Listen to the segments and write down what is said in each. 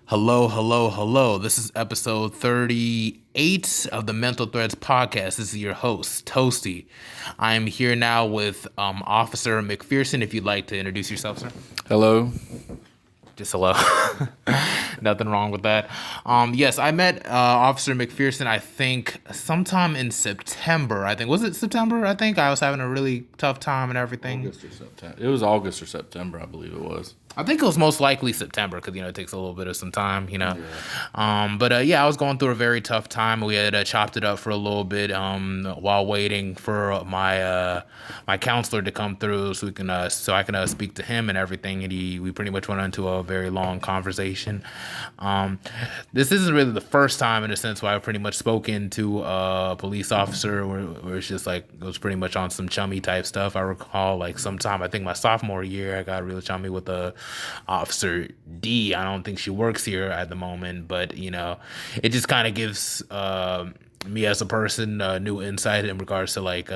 Hello, hello, hello. This is episode 38 of the Mental Threads podcast. This is your host, Toasty. I am here now with Officer McPherson. If you'd like to introduce yourself, sir. Hello. Just hello. Nothing wrong with that. Yes, I met Officer McPherson, I think, sometime in September. Was it September? I think I was having a really tough time and everything. August or September. It was August or September, I believe it was. I think it was most likely September because, it takes a little bit of some time. Yeah. I was going through a very tough time. We had chopped it up for a little bit while waiting for my counselor to come through so I can speak to him and everything. And we pretty much went into a very long conversation. This isn't really the first time in a sense where I've pretty much spoken to a police officer where it's just like it was pretty much on some chummy type stuff. I recall like sometime, I think my sophomore year, I got really chummy with a Officer D. I don't think she works here at the moment, but it just kind of gives me as a person new insight in regards to like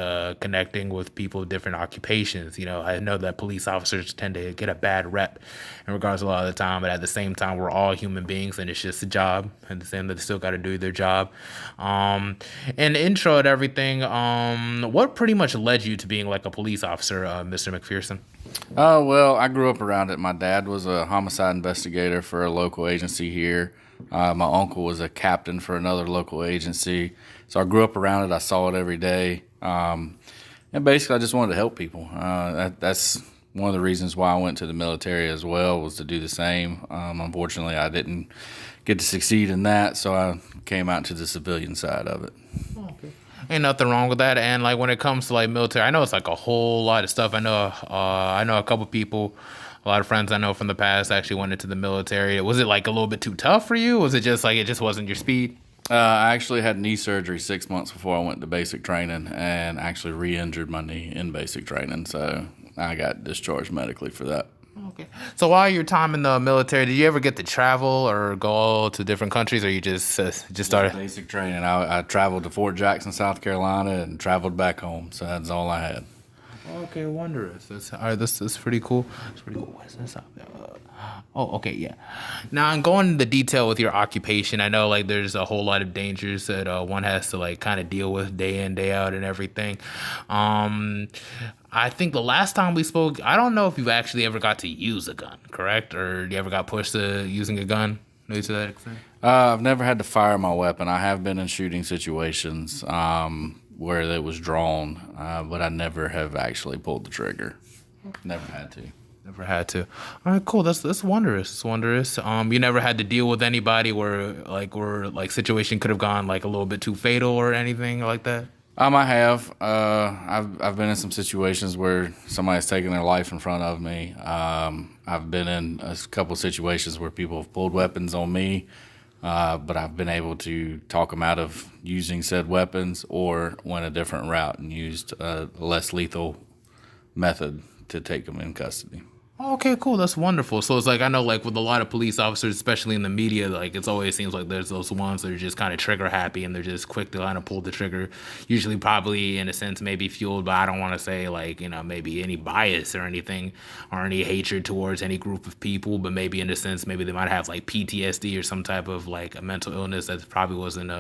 connecting with people of different occupations. I know that police officers tend to get a bad rep in regards to a lot of the time, but at the same time, we're all human beings and it's just a job, and the same that they still got to do their job. And intro and everything, what pretty much led you to being like a police officer, Mr. McPherson? Well, I grew up around it. My dad was a homicide investigator for a local agency here. My uncle was a captain for another local agency. So I grew up around it. I saw it every day. And basically, I just wanted to help people. That's one of the reasons why I went to the military as well, was to do the same. Unfortunately, I didn't get to succeed in that, so I came out to the civilian side of it. Okay. Ain't nothing wrong with that. And like when it comes to like military, I know it's like a whole lot of stuff. I know a couple people, a lot of friends I know from the past actually went into the military. Was it like a little bit too tough for you? Was it just like it just wasn't your speed? I actually had knee surgery 6 months before I went to basic training, and actually re-injured my knee in basic training. So I got discharged medically for that. Okay. So while your time in the military, did you ever get to travel or go to different countries, or you just started? Basic training. I traveled to Fort Jackson, South Carolina, and traveled back home. So that's all I had. Okay, wondrous. All right, this is pretty cool. It's pretty cool. What is this? Okay, yeah. Now, I'm going into detail with your occupation. I know, like, there's a whole lot of dangers that one has to, like, kind of deal with day in, day out and everything. I think the last time we spoke, I don't know if you've actually ever got to use a gun, correct? Or you ever got pushed to using a gun? Maybe to that extent? I've never had to fire my weapon. I have been in shooting situations where it was drawn, but I never have actually pulled the trigger. Never had to. Never had to. All right, cool. That's wondrous. It's wondrous. You never had to deal with anybody where situation could have gone like a little bit too fatal or anything like that? I have. I've been in some situations where somebody's taken their life in front of me. I've been in a couple situations where people have pulled weapons on me, but I've been able to talk them out of using said weapons, or went a different route and used a less lethal method to take them in custody. Okay, cool. That's wonderful. So it's like, I know like with a lot of police officers, especially in the media, like it's always seems like there's those ones that are just kind of trigger happy and they're just quick to kind of pull the trigger. Usually probably in a sense maybe fueled by, I don't want to say like, maybe any bias or anything or any hatred towards any group of people, but maybe in a sense, maybe they might have like PTSD or some type of like a mental illness that probably wasn't,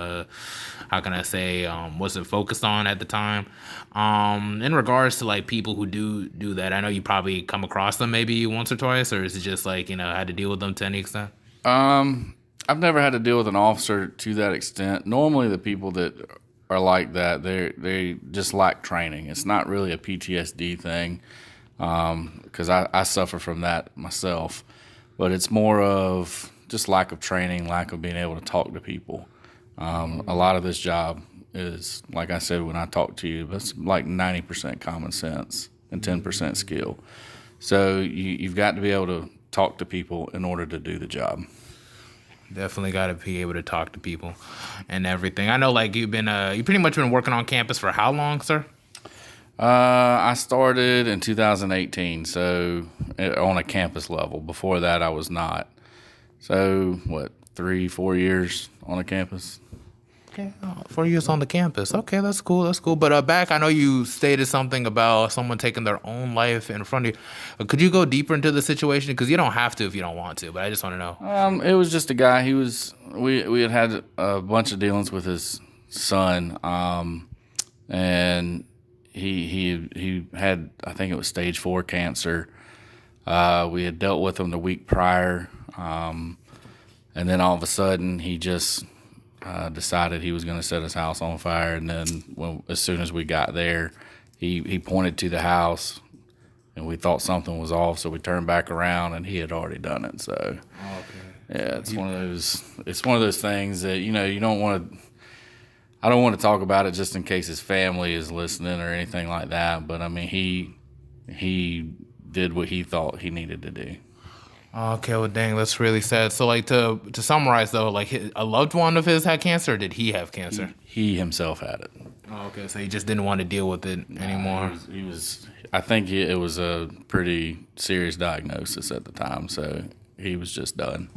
wasn't focused on at the time. In regards to like people who do that, I know you probably come across them maybe once or twice, or is it just like had to deal with them to any extent? I've never had to deal with an officer to that extent. Normally the people that are like that, they just lack training. It's not really a PTSD thing, because I suffer from that myself, but it's more of just lack of training, lack of being able to talk to people. A lot of this job is, like I said when I talked to you, it's like 90% common sense and 10% skill. So you've got to be able to talk to people in order to do the job. Definitely got to be able to talk to people and everything. I know, like you pretty much been working on campus for how long, sir? I started in 2018, so on a campus level. Before that, I was not. So 3-4 years on a campus. Okay, 4 years on the campus. Okay, that's cool. That's cool. But back, I know you stated something about someone taking their own life in front of you. Could you go deeper into the situation? Because you don't have to if you don't want to. But I just want to know. It was just a guy. We had a bunch of dealings with his son, and he had, I think it was stage 4 cancer. We had dealt with him the week prior, and then all of a sudden he just decided he was going to set his house on fire. And then as soon as we got there, he pointed to the house, and we thought something was off, so we turned back around, and he had already done it. So, yeah, it's one of those things that you don't want to. I don't want to talk about it just in case his family is listening or anything like that. But I mean, he did what he thought he needed to do. Okay, well, dang, that's really sad. So, like, to summarize though, like, a loved one of his had cancer, or did he have cancer? He himself had it. Oh, okay, so he just didn't want to deal with it anymore. He was. I think it was a pretty serious diagnosis at the time, so he was just done.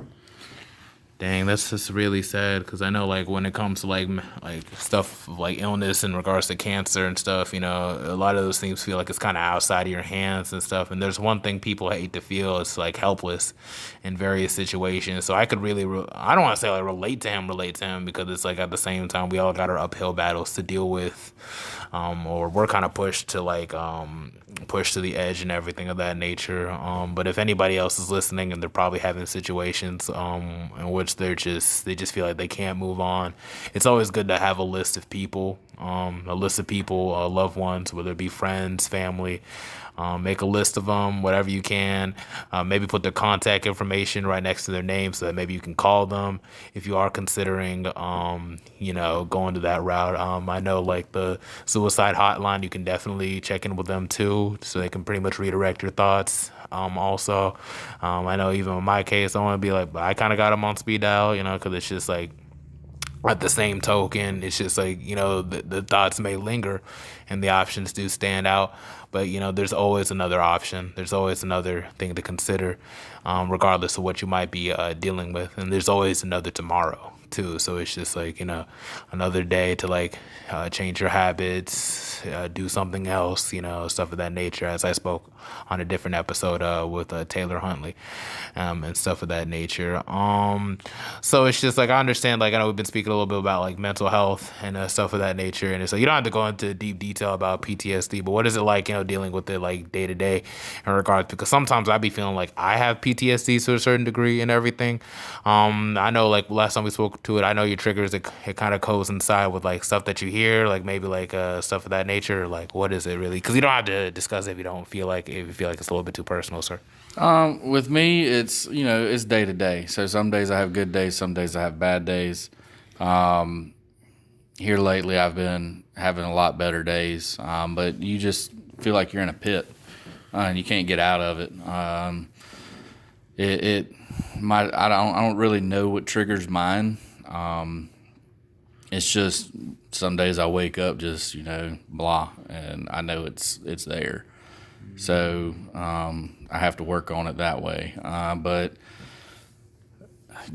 Dang, that's just really sad because I know, like, when it comes to like stuff like illness in regards to cancer and stuff, a lot of those things feel like it's kind of outside of your hands and stuff. And there's one thing people hate to feel is like helpless in various situations. So I could really, I don't want to say like relate to him because it's like at the same time we all got our uphill battles to deal with, or we're kind of pushed to push to the edge and everything of that nature. But if anybody else is listening and they're probably having situations in which they just feel like they can't move on, it's always good to have a list of people, loved ones, whether it be friends, family. Make a list of them, whatever you can. Maybe put their contact information right next to their name so that maybe you can call them if you are considering, going to that route. I know like the suicide hotline, you can definitely check in with them too, so they can pretty much redirect your thoughts. Also, I know even in my case, I want to be like, I kind of got them on speed dial, because it's just like, at the same token, it's just like, the thoughts may linger and the options do stand out. But, there's always another option. There's always another thing to consider, regardless of what you might be dealing with. And there's always another tomorrow, too. So it's just like, another day to like change your habits, do something else, stuff of that nature, as I spoke on a different episode with Taylor Huntley, and stuff of that nature. So it's just like, I understand, like, I know we've been speaking a little bit about like mental health and stuff of that nature. And it's like, you don't have to go into deep detail about PTSD, but what is it like, dealing with it like day to day in regards, because sometimes I be feeling like I have PTSD to a certain degree and everything. I know like last time we spoke to it, I know your triggers, it kind of coincide with like stuff that you hear, like maybe like stuff of that nature. Like, what is it really? Because you don't have to discuss it if you feel like it's a little bit too personal, sir. With me, it's it's day to day. So some days I have good days, some days I have bad days. Here lately, I've been having a lot better days, but you just feel like you're in a pit and you can't get out of it. I don't really know what triggers mine. It's just some days I wake up just blah, and I know it's there. So I have to work on it that way. But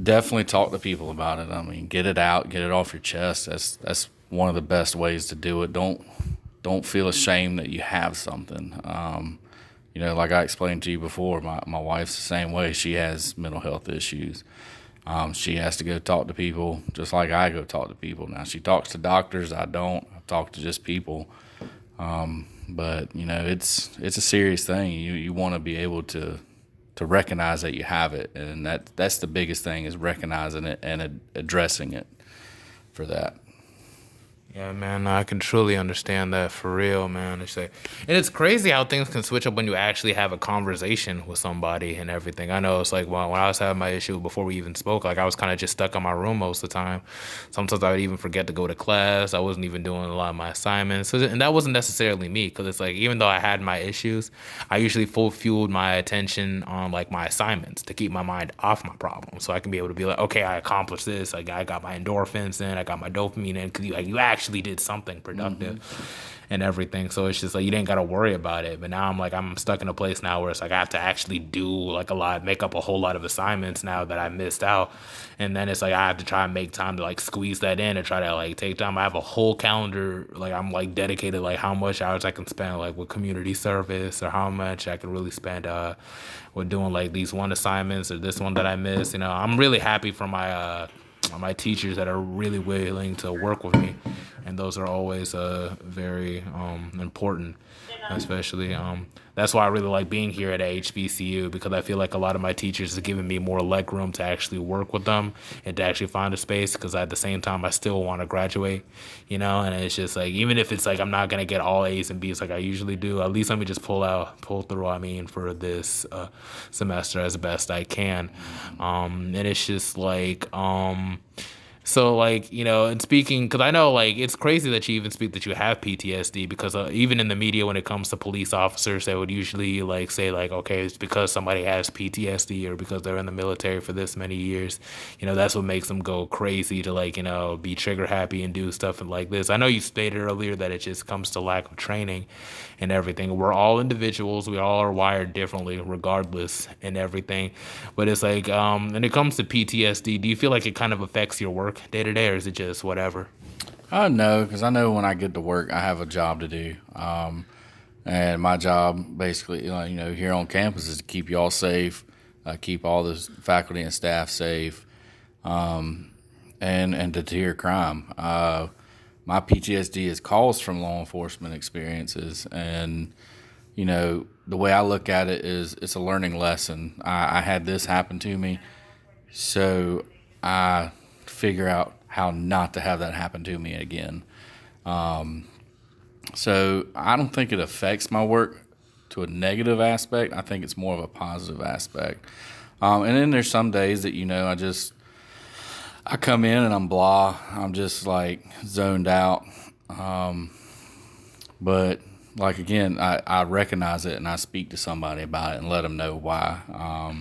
definitely talk to people about it. I mean, get it out, get it off your chest. That's one of the best ways to do it. Don't feel ashamed that you have something. Like I explained to you before, my wife's the same way. She has mental health issues. She has to go talk to people just like I go talk to people. Now, she talks to doctors. I don't. I talk to just people. But, it's a serious thing. You want to be able to recognize that you have it. And that's the biggest thing, is recognizing it and addressing it for that. Yeah, man, I can truly understand that, for real, man. And it's crazy how things can switch up when you actually have a conversation with somebody and everything. I know it's like when I was having my issue before we even spoke, like I was kind of just stuck in my room most of the time. Sometimes I would even forget to go to class. I wasn't even doing a lot of my assignments. And that wasn't necessarily me, because it's like, even though I had my issues, I usually fueled my attention on like my assignments to keep my mind off my problems. So I can be able to be like, okay, I accomplished this. Like, I got my endorphins in, I got my dopamine in, because you actually did something productive and everything. So it's just like you didn't got to worry about it. But now I'm stuck in a place now where it's like I have to actually do like make up a whole lot of assignments now that I missed out. And then it's like I have to try and make time to like squeeze that in and try to like take time. I have a whole calendar, like I'm like dedicated like how much hours I can spend like with community service, or how much I can really spend with doing like these one assignments or this one that I missed. I'm really happy for my teachers that are really willing to work with me, and those are always very important, especially that's why I really like being here at HBCU, because I feel like a lot of my teachers are giving me more leg room to actually work with them and to actually find a space, because at the same time I still want to graduate, and it's just like, even if it's like I'm not gonna get all A's and B's like I usually do, at least let me just pull through, for this semester as best I can. And it's just like so like, and speaking, because I know like it's crazy that you even speak that you have PTSD, because even in the media when it comes to police officers, they would usually like say like, okay, it's because somebody has PTSD or because they're in the military for this many years, that's what makes them go crazy to like, be trigger happy and do stuff like this. I know you stated earlier that it just comes to lack of training and everything. We're all individuals. We all are wired differently regardless and everything. But it's like, when it comes to PTSD, do you feel like it kind of affects your work day to day, or is it just whatever? No, because I know when I get to work, I have a job to do. And my job basically, here on campus is to keep you all safe, keep all the faculty and staff safe, and deter crime. My PTSD is caused from law enforcement experiences, and the way I look at it is it's a learning lesson. I had this happen to me, so I figure out how not to have that happen to me again. So I don't think it affects my work to a negative aspect. I think it's more of a positive aspect. And then there's some days that I come in and I'm blah. I'm just like zoned out. But like again, I recognize it and I speak to somebody about it and let them know why.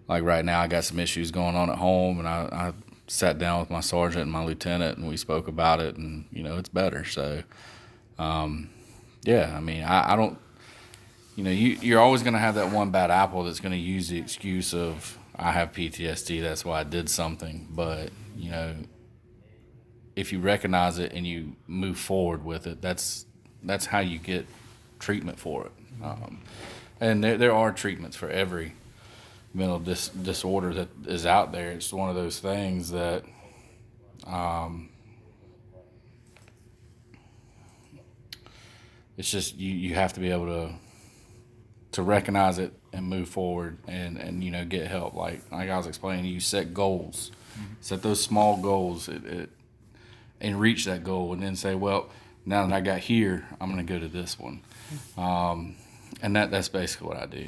Like right now, I got some issues going on at home, and I sat down with my sergeant and my lieutenant, and we spoke about it, and it's better. So, yeah, I mean, I don't. You're always going to have that one bad apple that's going to use the excuse of I have PTSD. That's why I did something. But if you recognize it and you move forward with it, that's how you get treatment for it. And there are treatments for every mental disorder that is out there. It's one of those things that it's just you have to be able to recognize it and move forward and get help. Like I was explaining, you set goals, set those small goals, and reach that goal, and then say, well, now that I got here, I'm going to go to this one. And that's basically what I do.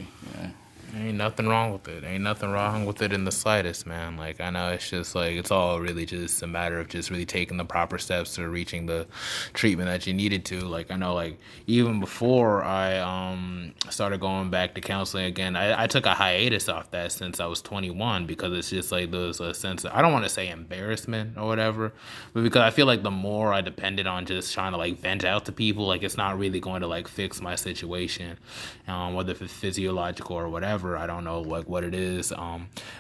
Ain't nothing wrong with it. Ain't nothing wrong with it in the slightest, man. Like, I know it's just like, it's all really just a matter of just really taking the proper steps to reaching the treatment that you needed to. Like, I know, like, even before I started going back to counseling again, I took a hiatus off that since I was 21, because it's just like there's a sense of, I don't want to say embarrassment or whatever, but because I feel like the more I depended on just trying to like vent out to people, like it's not really going to like fix my situation, whether it's physiological or whatever. I don't know like what it is.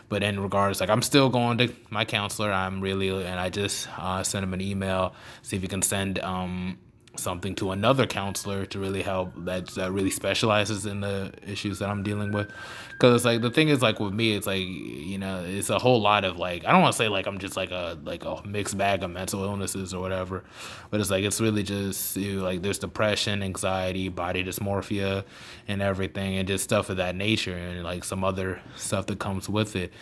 But in regards, like I'm still going to my counselor. And I just sent him an email, see if he can send something to another counselor to really help that really specializes in the issues that I'm dealing with. Because like the thing is, like with me, it's like, it's a whole lot of like, I don't want to say like I'm just like a mixed bag of mental illnesses or whatever, but it's like it's really just like there's depression, anxiety, body dysmorphia, and everything, and just stuff of that nature, and like some other stuff that comes with it.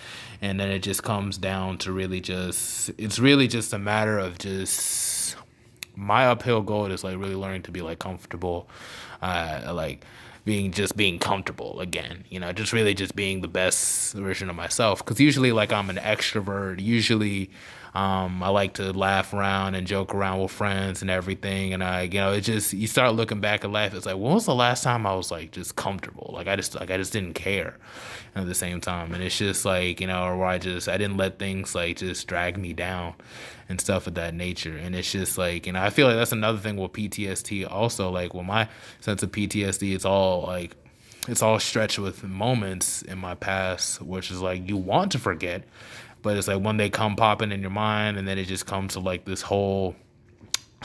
And then it just comes down to it's really just a matter of just my uphill goal is like really learning to be like comfortable, like being comfortable again, just really just being the best version of myself. Because usually, like, I'm an extrovert. Usually, I like to laugh around and joke around with friends and everything. And it just, you start looking back at life. It's like, when was the last time I was like just comfortable? Like I just didn't care at the same time. And it's just like, or where I didn't let things like just drag me down and stuff of that nature. And it's just like, I feel like that's another thing with PTSD also. Like, with my sense of PTSD, it's all stretched with moments in my past, which is like you want to forget, but it's like when they come popping in your mind, and then it just comes to like this whole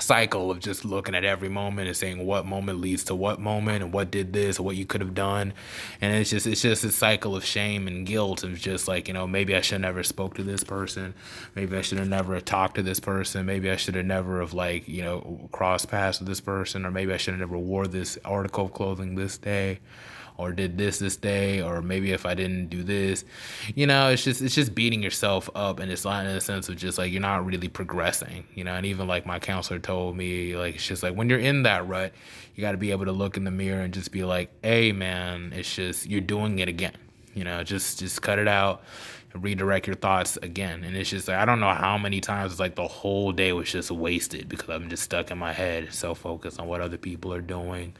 cycle of just looking at every moment and saying what moment leads to what moment, and what did this or what you could have done. And it's just a cycle of shame and guilt, and just like, maybe I should have never spoke to this person, maybe I should have never talked to this person, maybe I should have never have, like, crossed paths with this person, or maybe I should have never wore this article of clothing this day, or did this day, or maybe if I didn't do this. It's just beating yourself up, and it's not in a sense of just like you're not really progressing. And even like my counselor told me, like, it's just like when you're in that rut, you got to be able to look in the mirror and just be like, hey man, it's just you're doing it again. Just cut it out, redirect your thoughts again. And it's just like, I don't know how many times it's like the whole day was just wasted because I'm just stuck in my head, so focused on what other people are doing.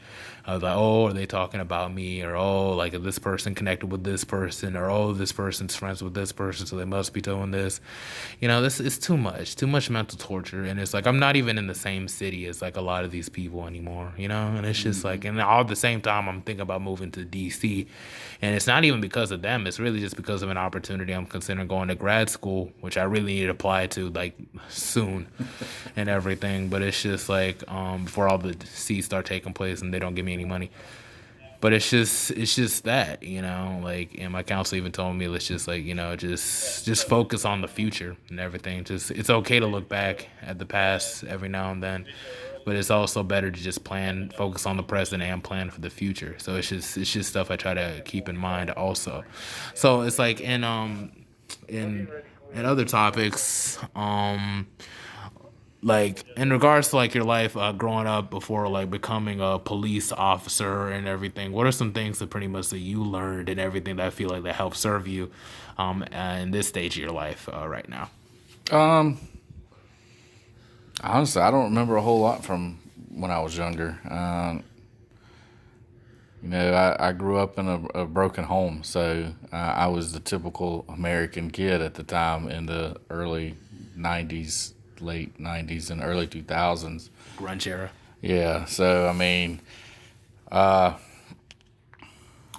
I was like, oh, are they talking about me? Or, oh, like, is this person connected with this person? Or, oh, this person's friends with this person, so they must be doing this. This is too much mental torture. And it's like, I'm not even in the same city as like a lot of these people anymore, And it's just like, and all at the same time, I'm thinking about moving to DC. And it's not even because of them. It's really just because of an opportunity. I'm considering going to grad school, which I really need to apply to like soon and everything. But it's just like, before all the seats start taking place and they don't give me any money. But it's just that, like, and my counselor even told me, let's just like, just focus on the future and everything. Just, it's okay to look back at the past every now and then, but it's also better to just focus on the present and plan for the future. So it's just stuff I try to keep in mind also. So it's like in other topics, like in regards to like your life, growing up before like becoming a police officer and everything, what are some things that pretty much that you learned and everything that I feel like that helped serve you in this stage of your life right now? Um, Honestly, I don't remember a whole lot from when I was younger. I grew up in a broken home, so I was the typical American kid at the time in the early '90s, late '90s, and early 2000s. Grunge era. Yeah, so I mean, I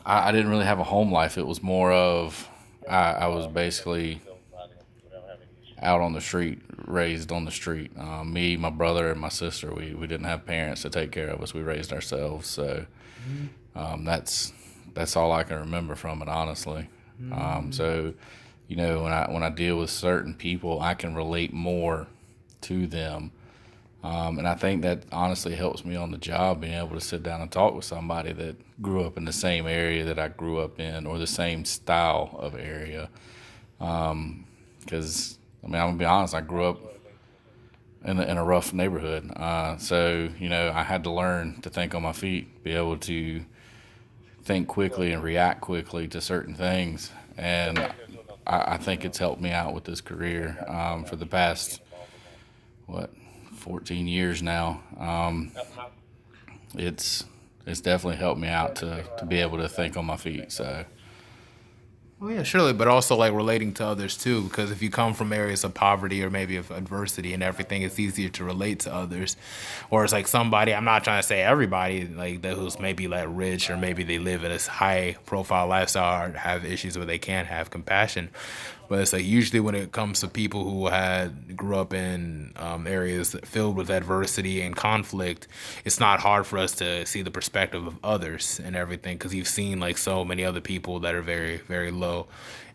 didn't really have a home life. It was more of I was basically out on the street, raised on the street. Me, my brother, and my sister, we didn't have parents to take care of us. We raised ourselves. So that's all I can remember from it, honestly. So, when I deal with certain people, I can relate more to them. And I think that honestly helps me on the job, being able to sit down and talk with somebody that grew up in the same area that I grew up in, or the same style of area. Because I'm gonna be honest, I grew up in a rough neighborhood. So I had to learn to think on my feet, be able to think quickly and react quickly to certain things. And I think it's helped me out with this career for the past 14 years now. It's definitely helped me out to be able to think on my feet. So. Oh yeah, surely, but also like relating to others too, because if you come from areas of poverty or maybe of adversity and everything, it's easier to relate to others. Or it's like somebody, I'm not trying to say everybody like that who's maybe like rich or maybe they live in a high profile lifestyle or have issues where they can't have compassion. But it's like usually when it comes to people who grew up in areas filled with adversity and conflict, it's not hard for us to see the perspective of others and everything, because you've seen like so many other people that are very, very low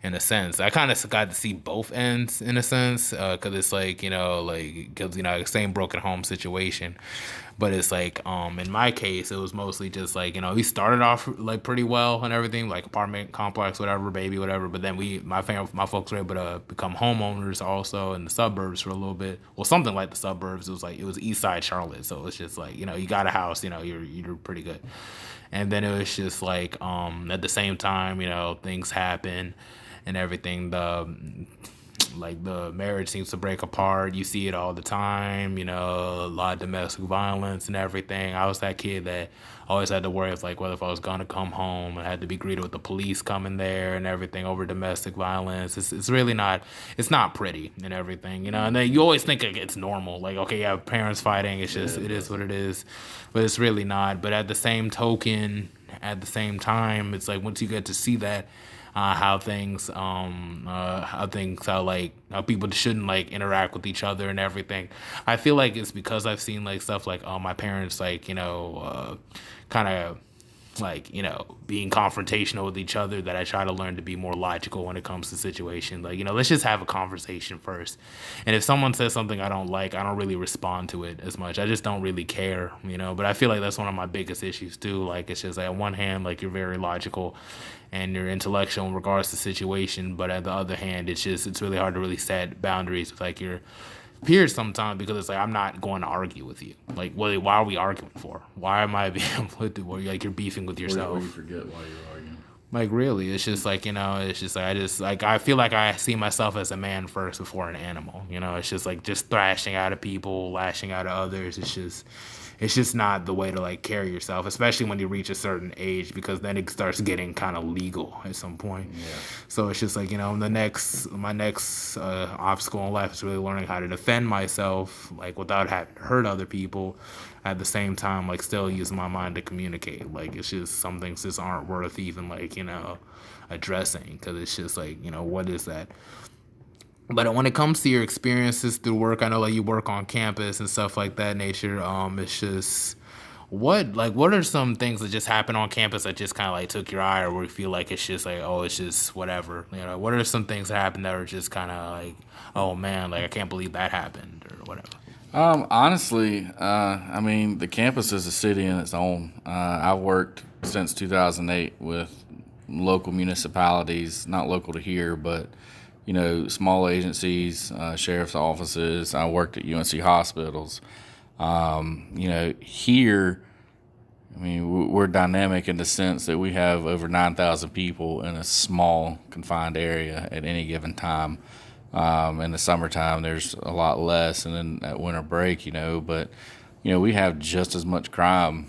in a sense. I kind of got to see both ends in a sense, because it's like, because same broken home situation, but it's like, in my case, it was mostly just like, we started off like pretty well and everything, like apartment complex, whatever, baby, whatever. But then my folks were able to become homeowners also in the suburbs for a little bit. Well, something like the suburbs. It was East Side Charlotte, so it's just like, you got a house, you're pretty good. And then it was just like, at the same time, things happen and everything. The marriage seems to break apart. You see it all the time, a lot of domestic violence and everything. I was that kid that always had to worry of like whether if I was gonna come home. I had to be greeted with the police coming there and everything over domestic violence. It's really not, it's not pretty and everything, and then you always think it's normal. Like, okay, you have parents fighting, it's just, it is what it is. But it's really not. But at the same token, at the same time, it's like once you get to see that, how people shouldn't like interact with each other and everything. I feel like it's because I've seen like stuff like, my parents like, kind of like, being confrontational with each other, that I try to learn to be more logical when it comes to situations. Like, let's just have a conversation first. And if someone says something I don't like, I don't really respond to it as much. I just don't really care, but I feel like that's one of my biggest issues too. Like, it's just like on one hand, like you're very logical and you're intellectual in regards to the situation, but at the other hand, it's really hard to really set boundaries with like your peers sometimes, because it's like, I'm not going to argue with you. Like, why are we arguing for? Why am I being put where like you're beefing with yourself? Or you forget why you're arguing. Like, really, it's just like, it's just like I feel like I see myself as a man first before an animal. It's just like just thrashing out at people, lashing out at others. It's just not the way to like carry yourself, especially when you reach a certain age, because then it starts getting kind of legal at some point. Yeah. So it's just like, my next obstacle in life is really learning how to defend myself, like without having to hurt other people. At the same time, like still using my mind to communicate. Like, it's just some things just aren't worth even like, addressing, because it's just like, what is that? But when it comes to your experiences through work, I know like you work on campus and stuff like that nature. It's just what are some things that just happen on campus that just kind of like took your eye, or where you feel like it's just like, oh, it's just whatever. What are some things that happen that are just kind of like, oh man, like I can't believe that happened or whatever. Honestly, I mean, the campus is a city in its own. I've worked since 2008 with local municipalities, not local to here, but small agencies, sheriff's offices. I worked at UNC hospitals. Here, I mean, we're dynamic in the sense that we have over 9,000 people in a small, confined area at any given time. In the summertime, there's a lot less, and then at winter break, but, we have just as much crime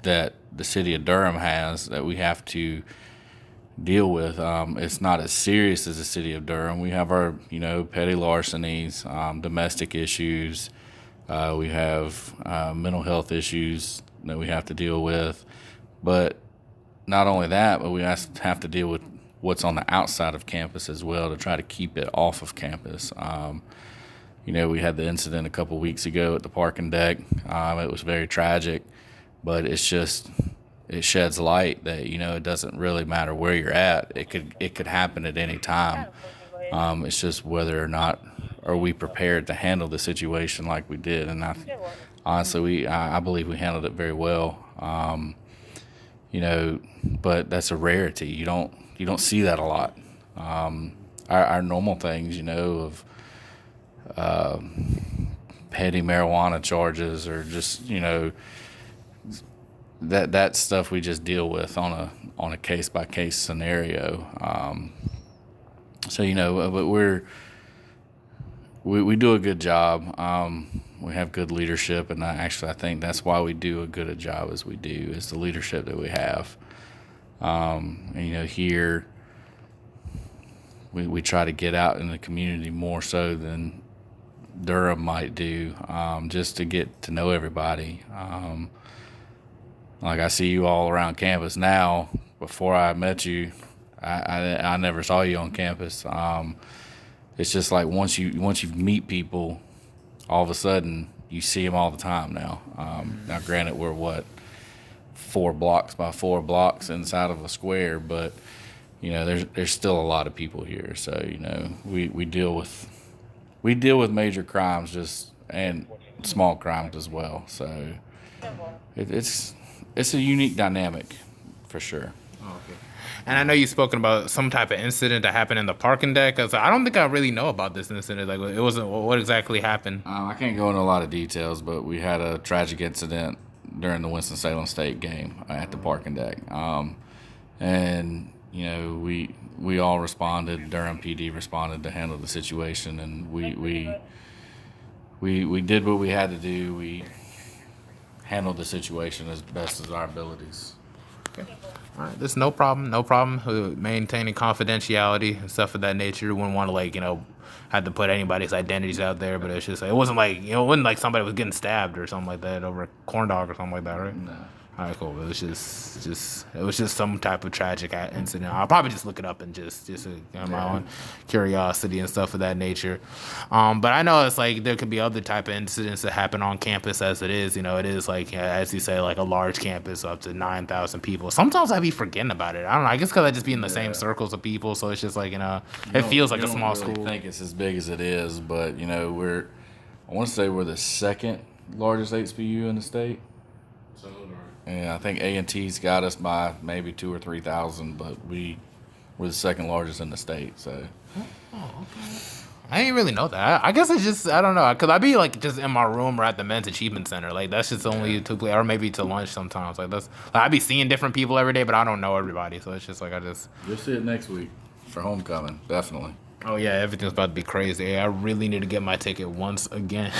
that the city of Durham has that we have to deal with. It's not as serious as the city of Durham. We have our, petty larcenies, domestic issues. We have mental health issues that we have to deal with. But not only that, but we have to deal with what's on the outside of campus as well to try to keep it off of campus. We had the incident a couple weeks ago at the parking deck. It was very tragic, but it sheds light that, it doesn't really matter where you're at. It could happen at any time. It's just whether or not are we prepared to handle the situation like we did. And honestly, I believe we handled it very well. But that's a rarity. You don't see that a lot. Our normal things, of petty marijuana charges, or just that stuff we just deal with on a case by case scenario. But we do a good job. We have good leadership, and I think that's why we do a good a job as we do, is the leadership that we have. Here we try to get out in the community more so than Durham might do, just to get to know everybody. Like, I see you all around campus now. Before I met you, I never saw you on campus. It's just like once you meet people, all of a sudden you see them all the time now. Now, granted, we're 4 blocks by 4 blocks inside of a square, but there's still a lot of people here. So we deal with major crimes and small crimes as well. So it's a unique dynamic for sure. Okay. And I know you've spoken about some type of incident that happened in the parking deck. Cause I don't think I really know about this incident. Like, it wasn't what exactly happened. I can't go into a lot of details, but we had a tragic incident during the Winston-Salem State game at the parking deck. And we all responded. Durham PD responded to handle the situation, and we did what we had to do. We handled the situation as best as our abilities. Okay. All right, there's no problem. No problem maintaining confidentiality and stuff of that nature. You wouldn't want to have to put anybody's identities out there, but it's just it wasn't it wasn't like somebody was getting stabbed or something like that over a corn dog or something like that, right? No. All right, cool. It was just some type of tragic incident. I'll probably just look it up and just my own curiosity and stuff of that nature. But I know it's there could be other type of incidents that happen on campus as it is. It is as you say, a large campus up to 9,000 people. Sometimes I be forgetting about it. I don't know. I guess because I just be in the same circles of people, so it's just it feels like a small school. I think it's as big as it is, but I want to say we're the second largest HBU in the state. And I think A&T's got us by maybe 2,000 or 3,000, but we're the second largest in the state. So, okay. I didn't really know that. I guess it's just I don't know because I be just in my room or at the Men's Achievement Center. That's just only to play or maybe to lunch sometimes. I be seeing different people every day, but I don't know everybody. So it's just you'll see it next week for homecoming, definitely. Oh yeah, everything's about to be crazy. I really need to get my ticket once again.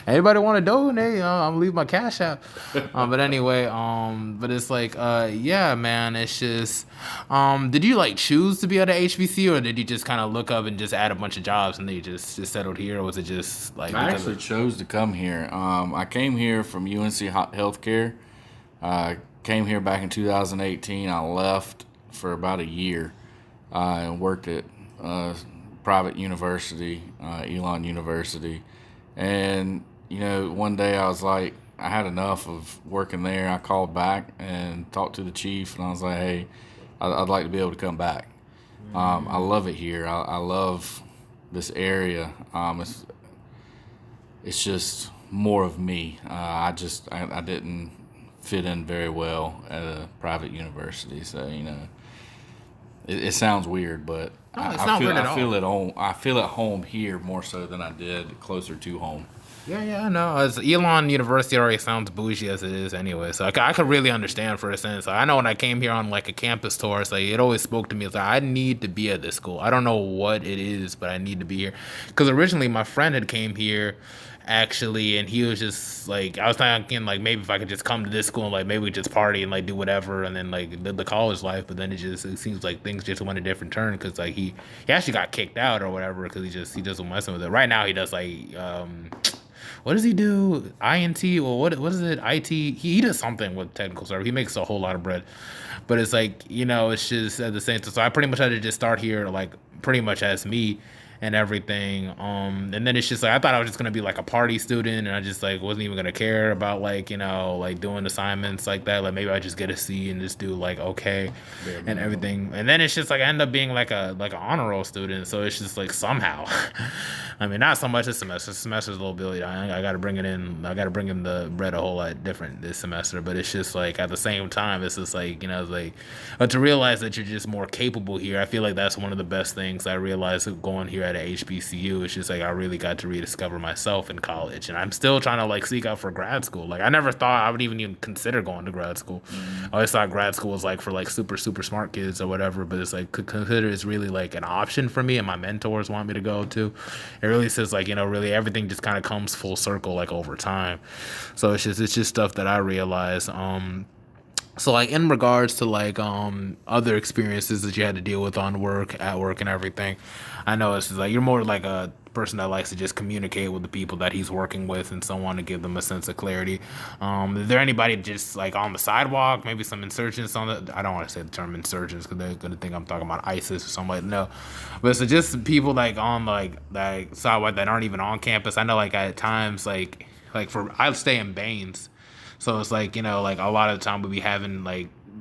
Anybody want to donate? I'm leave my cash out. But anyway, but it's yeah, man. It's just, did you choose to be at a HBC or did you just kind of look up and just add a bunch of jobs and then you just settled here? Or was it just I actually chose to come here. I came here from UNC Healthcare. Came here back in 2018. I left for about a year and worked at private university, Elon University. And, one day I was I had enough of working there. I called back and talked to the chief, and I was like, hey, I'd like to be able to come back. I love it here. I love this area. It's just more of me. I didn't fit in very well at a private university. So, it sounds weird, but no, it's not weird at all. I feel at home here more so than I did closer to home. Yeah, no. As Elon University already sounds bougie as it is anyway, so I could really understand for a sense. I know when I came here on a campus tour, it always spoke to me. It's I need to be at this school. I don't know what it is, but I need to be here. Because originally my friend had came here actually, and he was just I was thinking maybe if I could just come to this school and maybe we just party and do whatever and then the college life, but then it seems like things just went a different turn because he actually got kicked out or whatever because he doesn't mess with it. Right now he does what does he do? INT or what is it? IT? He does something with technical service. He makes a whole lot of bread, but it's it's just at the same time. So I pretty much had to just start here pretty much as me and everything. And then it's just I thought I was just gonna be a party student, and I just wasn't even gonna care about doing assignments like that. Maybe I just get a C and just do okay and everything. And then it's just I end up being an honor roll student. So it's just somehow, I mean, not so much this semester. This semester's a little bit. I gotta bring it in. I gotta bring in the bread a whole lot different this semester. But it's just at the same time, it's just but to realize that you're just more capable here. I feel that's one of the best things I realized going here at a HBCU. It's just I really got to rediscover myself in college, and I'm still trying to seek out for grad school. I never thought I would even consider going to grad school. I always thought grad school was for super smart kids or whatever, but it's consider it's really an option for me, and my mentors want me to go to. It really says really everything just kind of comes full circle over time. So it's just stuff that I realize. So in regards to other experiences that you had to deal with at work and everything, I know it's you're more a person that likes to just communicate with the people that he's working with and so on to give them a sense of clarity. Is there anybody just on the sidewalk, maybe some insurgents on the, I don't want to say the term insurgents because they're going to think I'm talking about ISIS or something, no. But it's just people on sidewalk that aren't even on campus. I know at times I stay in Baines. So it's a lot of the time we be having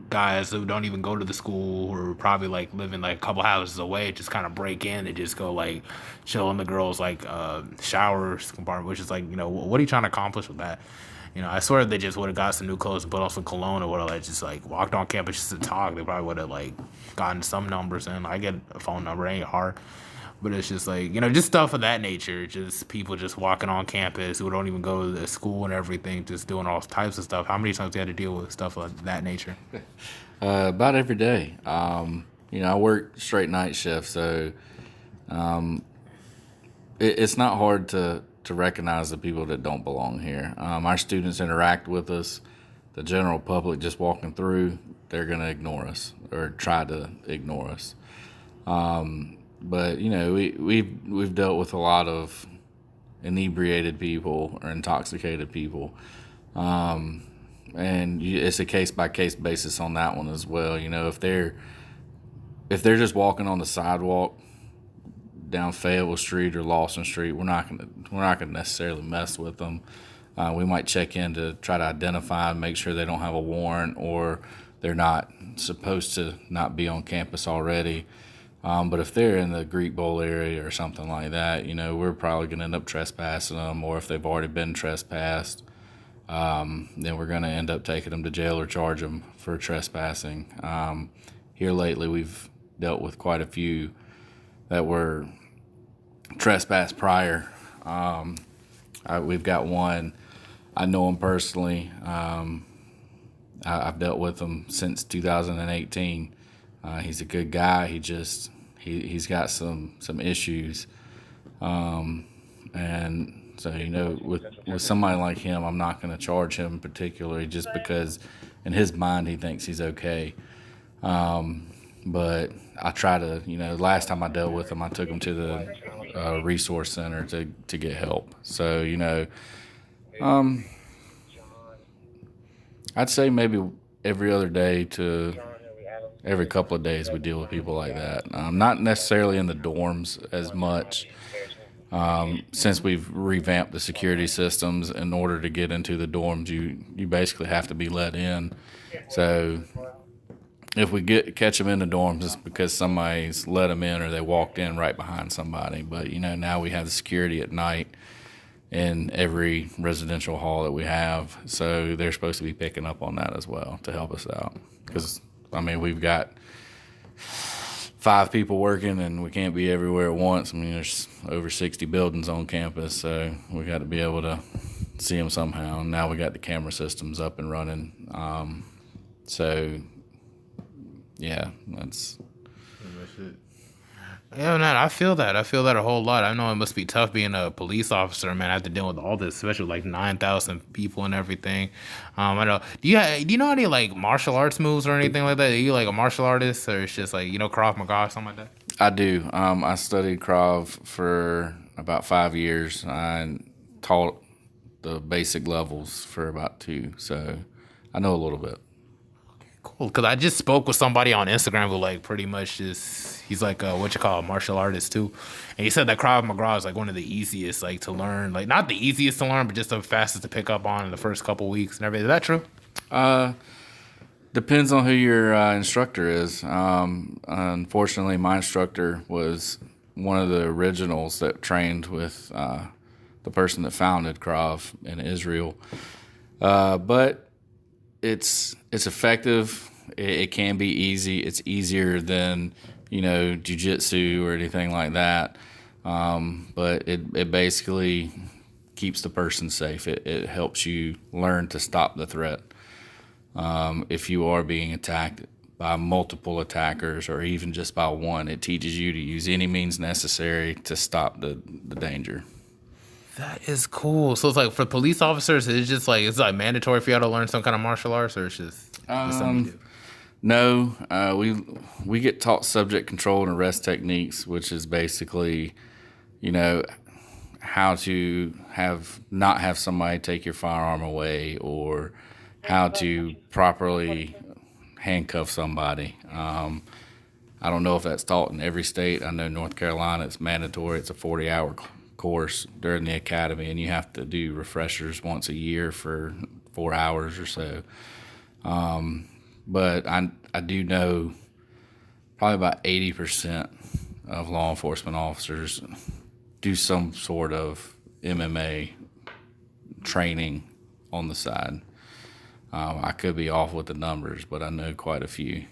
guys who don't even go to the school or probably like living like a couple houses away just kind of break in and just go like chill in the girls like showers compartment, which is like, what are you trying to accomplish with that? I swear if they just would have got some new clothes and put on some cologne or would have like just like walked on campus just to talk, they probably would have like gotten some numbers in. I get a phone number, it ain't hard. But it's just like, just stuff of that nature. Just people just walking on campus who don't even go to school and everything, just doing all types of stuff. How many times do you had to deal with stuff of that nature? About every day. I work straight night shift, so it's not hard to recognize the people that don't belong here. Our students interact with us. The general public just walking through, they're going to ignore us or try to ignore us. But we've dealt with a lot of inebriated people or intoxicated people, and it's a case by case basis on that one as well. If they're just walking on the sidewalk down Fayetteville Street or Lawson Street, we're not gonna necessarily mess with them. We might check in to try to identify and make sure they don't have a warrant or they're not supposed to not be on campus already. But if they're in the Greek Bowl area or something like that, we're probably going to end up trespassing them, or if they've already been trespassed, then we're going to end up taking them to jail or charge them for trespassing. Here lately, we've dealt with quite a few that were trespassed prior. We've got one. I know him personally. I've dealt with him since 2018. He's a good guy. He's got some issues, and so with somebody like him, I'm not going to charge him particularly just because in his mind he thinks he's okay. But I try to, last time I dealt with him, I took him to the resource center to get help. So I'd say maybe every other day to every couple of days we deal with people like that. Not necessarily in the dorms as much, since we've revamped the security systems. In order to get into the dorms, you basically have to be let in. So if we catch them in the dorms, it's because somebody's let them in or they walked in right behind somebody. But now we have the security at night in every residential hall that we have, so they're supposed to be picking up on that as well to help us out. Because we've got 5 people working and we can't be everywhere at once. There's over 60 buildings on campus, so we got to be able to see them somehow. And now we got the camera systems up and running. So yeah, that's it. Yeah, man, I feel that. I feel that a whole lot. I know it must be tough being a police officer, man. I have to deal with all this, especially like 9,000 people and everything. I know. Do you know any like martial arts moves or anything like that? Are you like a martial artist, or it's just like Krav Maga or something like that? I do. I studied Krav for about 5 years. I taught the basic levels for about 2, so I know a little bit. Cool, because I just spoke with somebody on Instagram who like pretty much he's like a martial artist too, and he said that Krav Maga is like one of the easiest like to learn, like not the easiest to learn, but just the fastest to pick up on in the first couple weeks and everything. Is that true? Depends on who your instructor is. Unfortunately, my instructor was one of the originals that trained with the person that founded Krav in Israel, but it's effective. It can be easy. It's easier than jiu-jitsu or anything like that. But it basically keeps the person safe. It helps you learn to stop the threat. If you are being attacked by multiple attackers or even just by one, it teaches you to use any means necessary to stop the danger. That is cool. So it's like for police officers, it's like mandatory for y'all to learn some kind of martial arts, or it's just something you do? No, we get taught subject control and arrest techniques, which is basically, how to not have somebody take your firearm away, or how to properly handcuff somebody. I don't know if that's taught in every state. I know North Carolina, it's mandatory. It's a 40-hour course during the academy, and you have to do refreshers once a year for 4 hours or so. but I do know probably about 80% of law enforcement officers do some sort of MMA training on the side. I could be off with the numbers, but I know quite a few.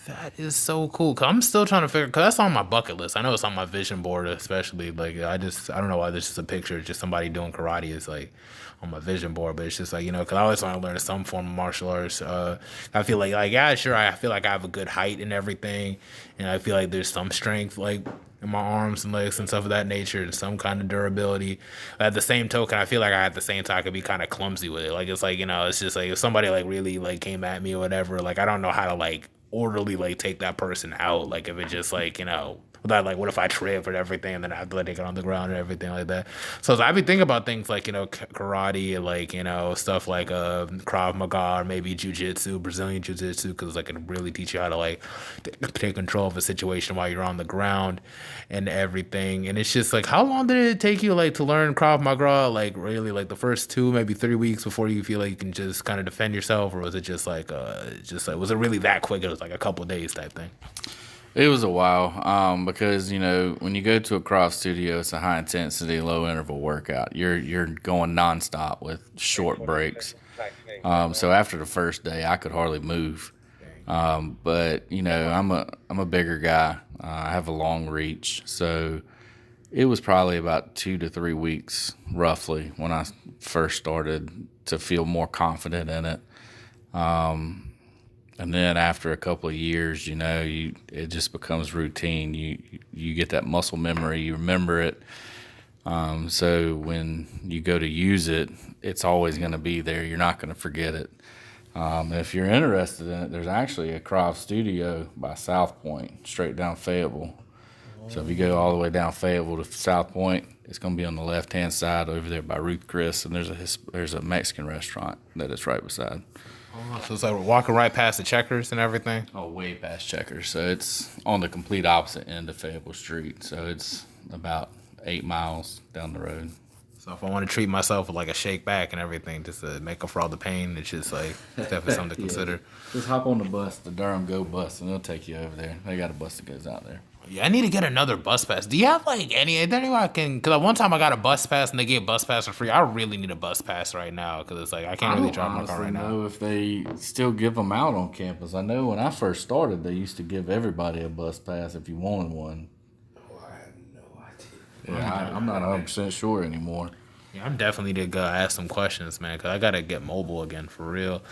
That is so cool. Cause I'm still trying to figure. Cause that's on my bucket list. I know it's on my vision board, especially. Like I don't know why there's just a picture of just somebody doing karate is like on my vision board. But it's just like cause I always want to learn some form of martial arts. I feel like yeah, sure. I feel like I have a good height and everything, and I feel like there's some strength like in my arms and legs and stuff of that nature, and some kind of durability. At the same token, I feel like I at the same time could be kind of clumsy with it. Like it's like it's just like if somebody like really like came at me or whatever, like I don't know how to like orderly like take that person out. Like if it just like that like what if I trip and everything and then I have to like get on the ground and everything like that. So I be thinking about things like karate and like stuff like Krav Maga or maybe jiu-jitsu, Brazilian jiu-jitsu, because like it can really teach you how to like take control of a situation while you're on the ground and everything. And it's just like how long did it take you like to learn Krav Maga? Like really like the first 2 maybe 3 weeks before you feel like you can just kind of defend yourself, or was it just like was it really that quick? It was like a couple of days type thing. It was a while because when you go to a Krav studio, it's a high intensity, low interval workout. You're going nonstop with short breaks. So after the first day, I could hardly move. But I'm a bigger guy. I have a long reach, so it was probably about 2 to 3 weeks, roughly, when I first started to feel more confident in it. And then after a couple of years, it just becomes routine. You get that muscle memory. You remember it. So when you go to use it, it's always going to be there. You're not going to forget it. If you're interested in it, there's actually a Krav studio by South Point, straight down Fayetteville. So if you go all the way down Fayetteville to South Point, it's going to be on the left-hand side over there by Ruth Chris, and there's a Mexican restaurant that it's right beside. Oh, so it's like we're walking right past the Checkers and everything? Oh, way past Checkers. So it's on the complete opposite end of Fayetteville Street. So it's about 8 miles down the road. So if I want to treat myself with like a shake back and everything just to make up for all the pain, it's just like it's definitely something to consider. Just hop on the bus, the Durham Go bus, and they'll take you over there. They got a bus that goes out there. Yeah, I need to get another bus pass. Do you have like any? Is there any way I can? Because one time I got a bus pass and they gave bus pass for free. I really need a bus pass right now because it's like I can't really drive my car right now. I don't know if they still give them out on campus. I know when I first started, they used to give everybody a bus pass if you wanted one. Oh, I have no idea. Yeah, I'm not 100% sure anymore. Yeah, I'm definitely to go ask some questions, man, because I gotta get mobile again for real.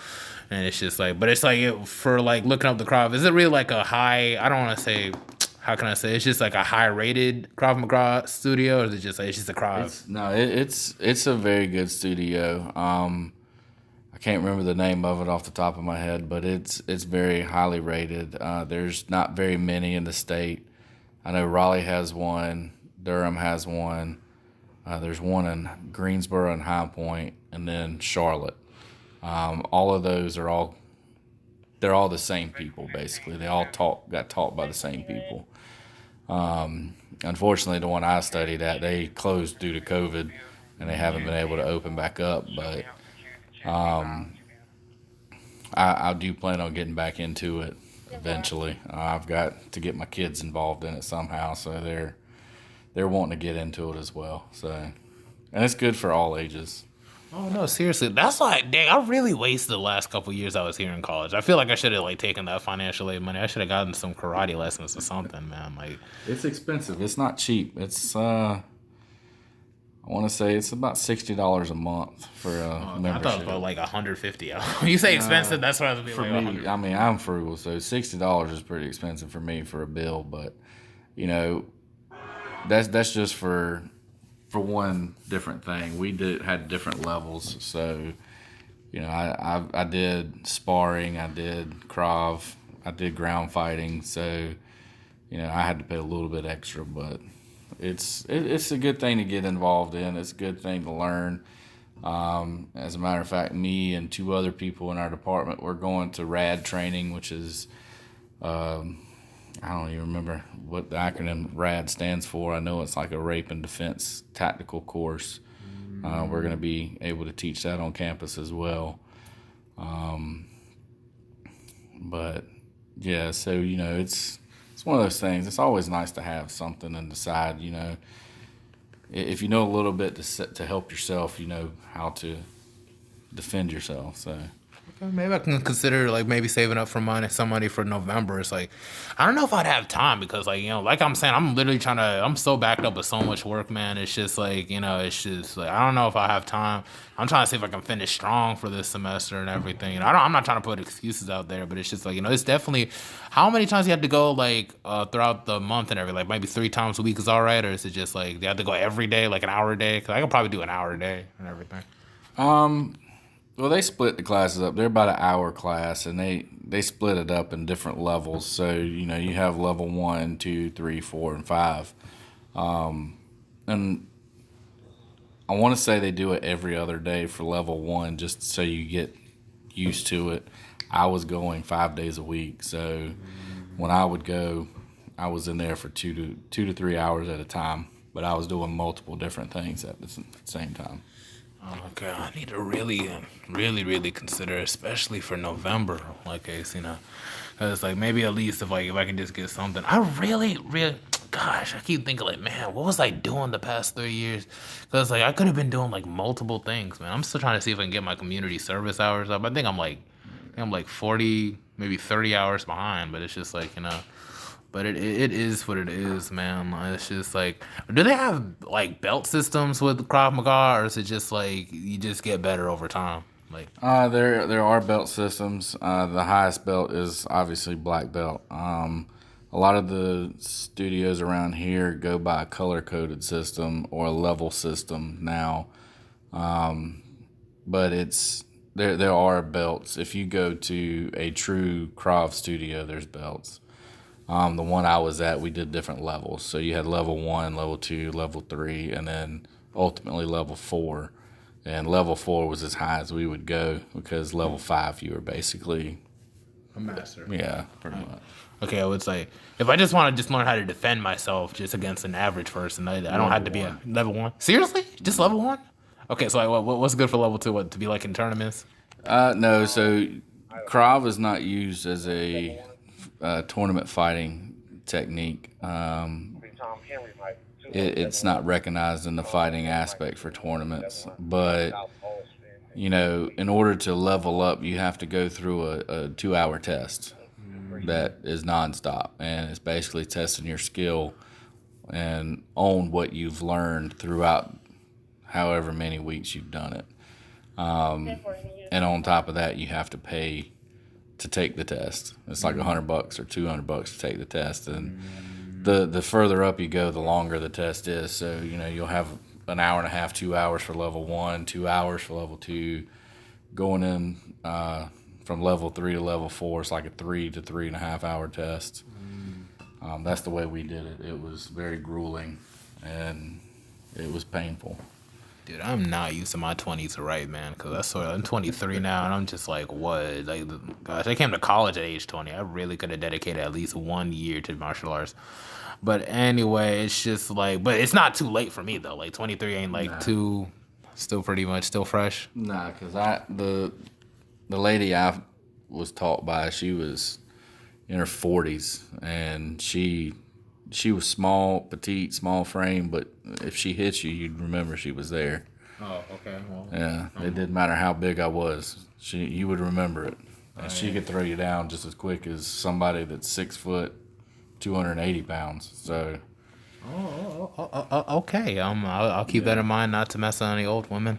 And it's just like, but it's like for like looking up the Krav. Is it really like a high? I don't want to say. How can I say? It's just like a high rated Krav Maga studio, or is it just like it's just a Krav? It's a very good studio. I can't remember the name of it off the top of my head, but it's very highly rated. There's not very many in the state. I know Raleigh has one, Durham has one. There's one in Greensboro and High Point, and then Charlotte. All of those they're all the same people basically. They all got taught by the same people. Unfortunately, the one I studied at, they closed due to COVID, and they haven't been able to open back up. But I do plan on getting back into it eventually. I've got to get my kids involved in it somehow, so they're wanting to get into it as well. So, and it's good for all ages. Oh no, seriously, that's like, dang, I really wasted the last couple of years I was here in college. I feel like I should have like taken that financial aid money. I should have gotten some karate lessons or something, man. Like, it's expensive. It's not cheap. It's I want to say it's about $60 a month for a membership. I thought it was about like $150. When you say expensive, that's what I was being for like. me. 100. I mean, I'm frugal, so $60 is pretty expensive for me for a bill. But that's just for one different thing. We had different levels, so I did sparring, I did Krav, I did ground fighting, so I had to pay a little bit extra, but it's a good thing to get involved in. It's a good thing to learn. As a matter of fact, me and 2 other people in our department, we're going to RAD training, which is I don't even remember what the acronym RAD stands for. I know it's like a rape and defense tactical course. We're going to be able to teach that on campus as well. But yeah, so it's one of those things. It's always nice to have something on the side. If you know a little bit to help yourself, you know how to defend yourself. So Maybe I can consider like maybe saving up for some money for November. It's like I don't know if I'd have time because like like I'm saying, I'm literally trying to. I'm so backed up with so much work, man. It's just like it's just like I don't know if I have time. I'm trying to see if I can finish strong for this semester and everything. I'm not trying to put excuses out there, but it's just like it's definitely how many times you have to go like throughout the month and everything. Like maybe 3 times a week is all right, or is it just like you have to go every day, like an hour a day? Because I could probably do an hour a day and everything. well, they split the classes up. They're about an hour class, and they split it up in different levels. So you have level 1, 2, 3, 4, and 5, and I want to say they do it every other day for level 1, just so you get used to it. I was going 5 days a week, so when I would go, I was in there for 2 to 3 hours at a time, but I was doing multiple different things at the same time. Okay, I need to really, really, really consider, especially for November, like case, because like maybe at least if I can just get something. I really, really, gosh, I keep thinking like, man, what was I doing the past 3 years? Because like I could have been doing like multiple things, man. I'm still trying to see if I can get my community service hours up. I think I'm like 40, maybe 30 hours behind, but it's just like But it is what it is, man. It's just like, do they have like belt systems with Krav Maga, or is it just like you just get better over time? Like, There are belt systems. The highest belt is obviously black belt. A lot of the studios around here go by a color coded system or a level system now. But there are belts. If you go to a true Krav studio, there's belts. The one I was at, we did different levels. So you had level 1, level 2, level 3, and then ultimately level 4. And level 4 was as high as we would go because level 5, you were basically a master. Yeah, pretty much. Okay, well, it's like if I just want to just learn how to defend myself just against an average person, I don't have to be a level 1. Seriously, just level 1? Okay, so like, what's good for level 2? What to be like in tournaments? No, so Krav is not used as a tournament fighting technique. It's not recognized in the fighting aspect for tournaments. But, in order to level up, you have to go through a 2-hour test that is nonstop. And it's basically testing your skill and on what you've learned throughout however many weeks you've done it. And on top of that, you have to pay to take the test. It's like $100 or $200 to take the test, and the further up you go, the longer the test is. So you'll have an hour and a half, 2 hours for level 1, 2 hours for level 2. Going in from level 3 to level 4, it's like a 3 to 3.5 hour test. That's the way we did it. It was very grueling, and it was painful. Dude, I'm not used to my 20s right, man, because I'm 23 now, and I'm just like, what? Like, gosh, I came to college at age 20. I really could have dedicated at least 1 year to martial arts. But anyway, it's just like, but it's not too late for me, though. Like, 23 ain't like too, still pretty much still fresh. Nah, because the lady I was taught by, she was in her 40s, and she was small, petite, small frame, but if she hit you, you'd remember she was there. Oh, okay. Well, yeah, it didn't matter how big I was. You would remember it. And she could throw you down just as quick as somebody that's 6 foot, 280 pounds. So. Okay. I'll keep that in mind, not to mess on any old women.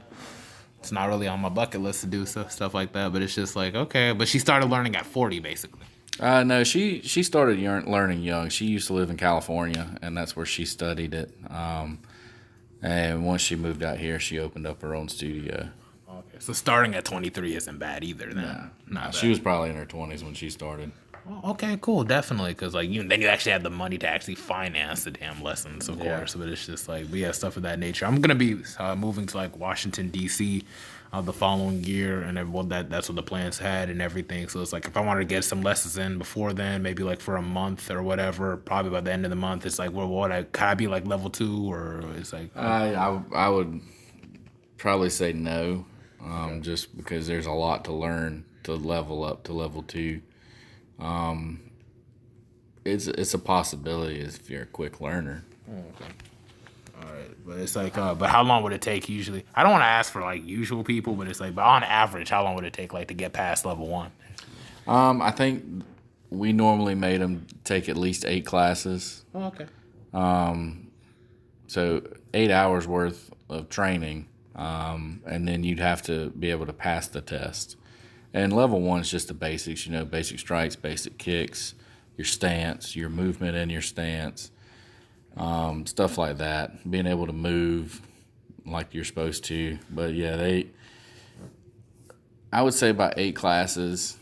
It's not really on my bucket list to do stuff like that, but it's just like, okay. But she started learning at 40, basically. No, she started learning young. She used to live in California, and that's where she studied it. And once she moved out here, she opened up her own studio. Okay, so starting at 23 isn't bad either, then. Nah, she was probably in her 20s when she started. Oh, okay, cool, definitely, because like then you actually have the money to actually finance the damn lessons, of course. But it's just like we have stuff of that nature. I'm gonna be moving to like Washington D.C. The following year, and that's what the plans had and everything. So it's like if I wanted to get some lessons in before then, maybe like for a month or whatever, probably by the end of the month, it's like, well, can I be like level 2, or it's like I would probably say no, just because there's a lot to learn to level up to level 2. It's a possibility if you're a quick learner. Okay. All right, but it's like, but how long would it take usually? I don't want to ask for like usual people, but it's like, but on average, how long would it take like to get past level 1? I think we normally made them take at least 8 classes. Oh, okay. So 8 hours worth of training, and then you'd have to be able to pass the test. And level 1 is just the basics, basic strikes, basic kicks, your stance, your movement in your stance, stuff like that. Being able to move like you're supposed to. But yeah, I would say about 8 classes.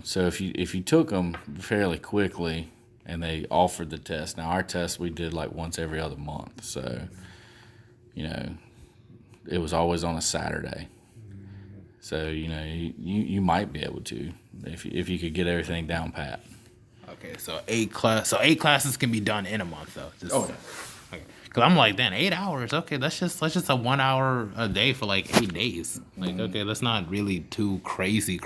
So if you took them fairly quickly and they offered the test. Now our test we did like once every other month. So, it was always on a Saturday. So, you might be able to if you could get everything down pat. Okay, so 8 classes can be done in a month though. Yeah. Okay. Cause I'm like, then 8 hours. Okay, that's just a 1 hour a day for like 8 days. Like, okay, that's not really too crazy,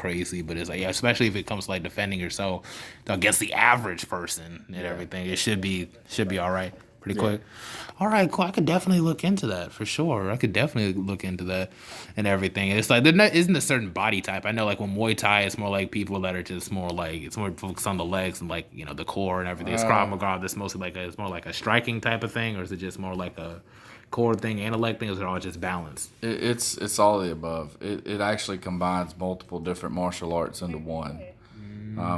but it's like, yeah, especially if it comes to like defending yourself against the average person and everything, it should be all right. Pretty quick. All right, cool. I could definitely look into that for sure. I could definitely look into that and everything. And it's like there isn't a certain body type. I know like when Muay Thai, it's more like people that are just more like it's more focused on the legs and like the core and everything. It's Krav Maga. That's mostly like it's more like a striking type of thing, or is it just more like a core thing and a leg thing? Or is it all just balanced? It's all of the above. It actually combines multiple different martial arts into one.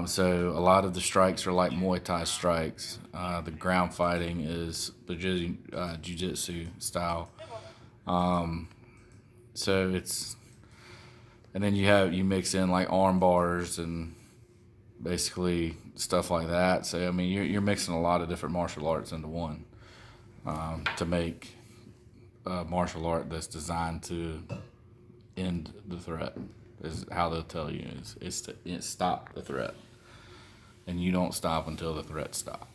So a lot of the strikes are like Muay Thai strikes. The ground fighting is the jiu-jitsu style. So it's, and then you mix in like arm bars and basically stuff like that. So I mean you're mixing a lot of different martial arts into one to make a martial art that's designed to end the threat. Is how they'll tell you is to stop the threat, and you don't stop until the threat stopped.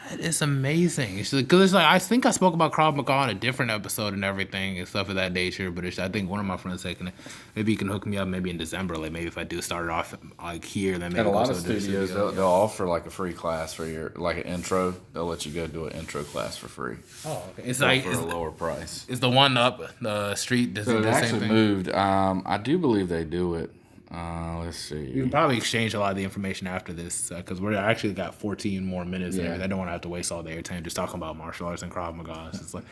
That is amazing. Because it's like I think I spoke about Krav Maga on a different episode and everything and stuff of that nature. But I think one of my friends taking it. Maybe you can hook me up maybe in December. Like maybe if I do start it off like here, then maybe And a go lot to of the studios studio. they'll offer like a free class for your like an intro. They'll let you go do an intro class for free. Oh, okay. It's for like a lower price. is the one up the street. Does So it it do the same actually thing? moved. I do believe they do it. Let's We see. can probably exchange a lot of the information after this because we're actually got 14 more minutes. Yeah. And I don't want to have to waste all day time just talking about martial arts and Krav Maga. It's like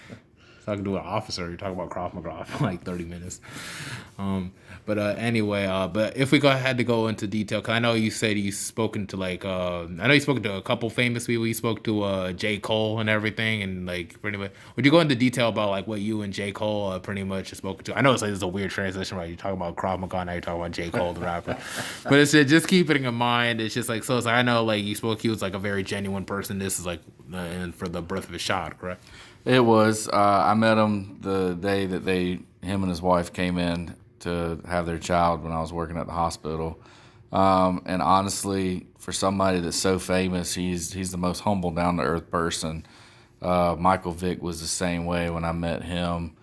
so I can do an officer. You're talking about Krav Maga for like 30 minutes. But anyway, but if we had to go into detail, because I know you said you've spoken to like I know you spoken to a couple famous people. You spoke to J. Cole and everything, and like pretty much. Would you go into detail about like what you and J. Cole pretty much spoken to? I know it's like this is a weird transition, right? You're talking about Krav Maga, now you're talking about J. Cole, the rapper. But it's just keeping in mind. It's just like so. It's like I know like you spoke. He was like a very genuine person. This is like and for the birth of his child, correct? It was. I met him the day that him and his wife came in to have their child when I was working at the hospital. And honestly, for somebody that's so famous, he's the most humble, down to earth person. Michael Vick was the same way when I met him.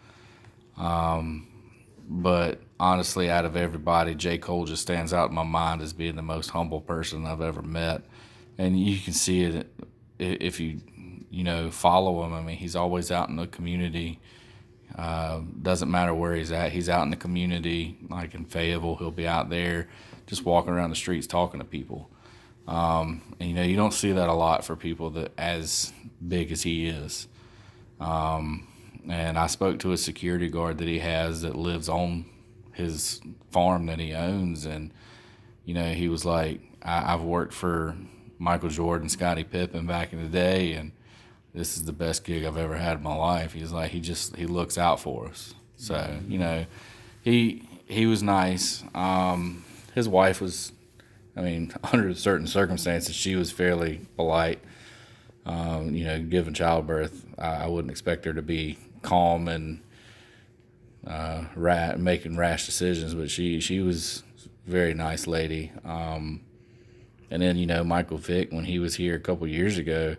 But honestly, out of everybody, J. Cole just stands out in my mind as being the most humble person I've ever met. And you can see it if you follow him. I mean, he's always out in the community. Doesn't matter where he's at. He's out in the community, like in Fayetteville. He'll be out there just walking around the streets talking to people. And, you don't see that a lot for people that as big as he is. And I spoke to a security guard that he has that lives on his farm that he owns. And, he was like, I've worked for Michael Jordan, Scottie Pippen back in the day, and this is the best gig I've ever had in my life. He's like, he looks out for us. So, he was nice. His wife was, under certain circumstances, she was fairly polite. Given childbirth, I wouldn't expect her to be calm and making rash decisions, but she was a very nice lady. And then, Michael Vick, when he was here a couple years ago,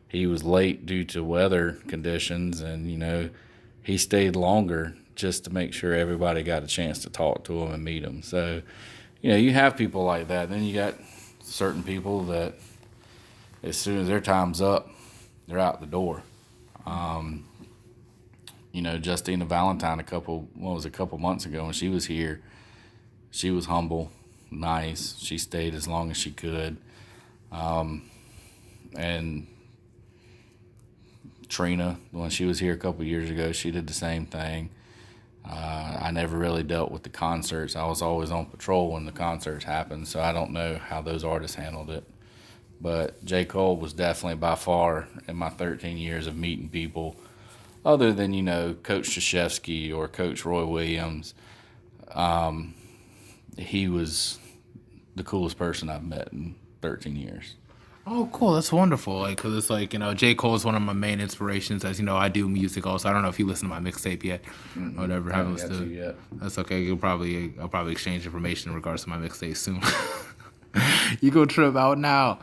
he was late due to weather conditions, and, he stayed longer just to make sure everybody got a chance to talk to him and meet him. So, you have people like that. Then you got certain people that as soon as their time's up, they're out the door. Justina Valentine a couple months ago when she was here, she was humble, nice. She stayed as long as she could. And Trina, when she was here a couple years ago, she did the same thing. I never really dealt with the concerts. I was always on patrol when the concerts happened, so I don't know how those artists handled it. But J. Cole was definitely by far, in my 13 years of meeting people, other than, Coach Krzyzewski or Coach Roy Williams, he was the coolest person I've met in 13 years. Oh, cool. That's wonderful. Like, cause it's like, J. Cole is one of my main inspirations. As you know, I do music also. I don't know if you listen to my mixtape yet, or whatever. I haven't Haven't got to listened. yet. That's okay. I'll probably exchange information in regards to my mixtape soon. You go trip out now.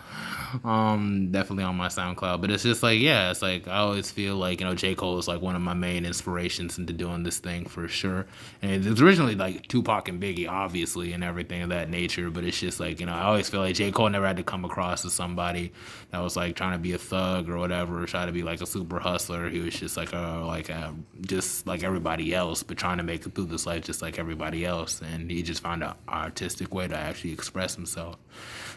Definitely on my SoundCloud. But it's just like, yeah, it's like I always feel like, J. Cole is like one of my main inspirations into doing this thing for sure. And it's originally like Tupac and Biggie, obviously, and everything of that nature. But it's just like, I always feel like J. Cole never had to come across as somebody that was like trying to be a thug or whatever, or try to be like a super hustler. He was just like just like everybody else, but trying to make it through this life just like everybody else. And he just found an artistic way to actually express himself.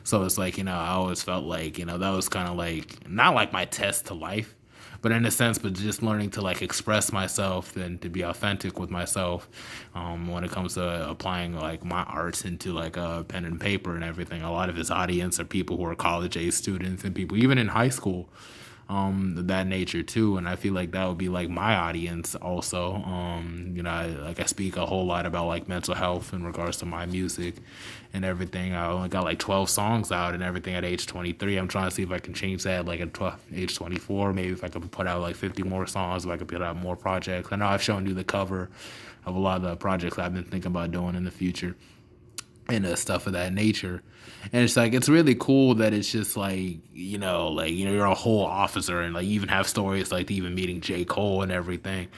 So it's like, I always felt like, that was kind of like, not like my test to life, but in a sense, but just learning to like express myself and to be authentic with myself when it comes to applying like my arts into like a pen and paper and everything. A lot of his audience are people who are college age students and people even in high school. That nature too, and I feel like that would be like my audience also. I speak a whole lot about like mental health in regards to my music and everything. I only got like 12 songs out and everything at age 23. I'm trying to see if I can change that like at age 24. Maybe if I could put out like 50 more songs, if I could put out more projects. I know I've shown you the cover of a lot of the projects I've been thinking about doing in the future and stuff of that nature. And it's like, it's really cool that it's just like, you're a whole officer and like you even have stories like even meeting J. Cole and everything.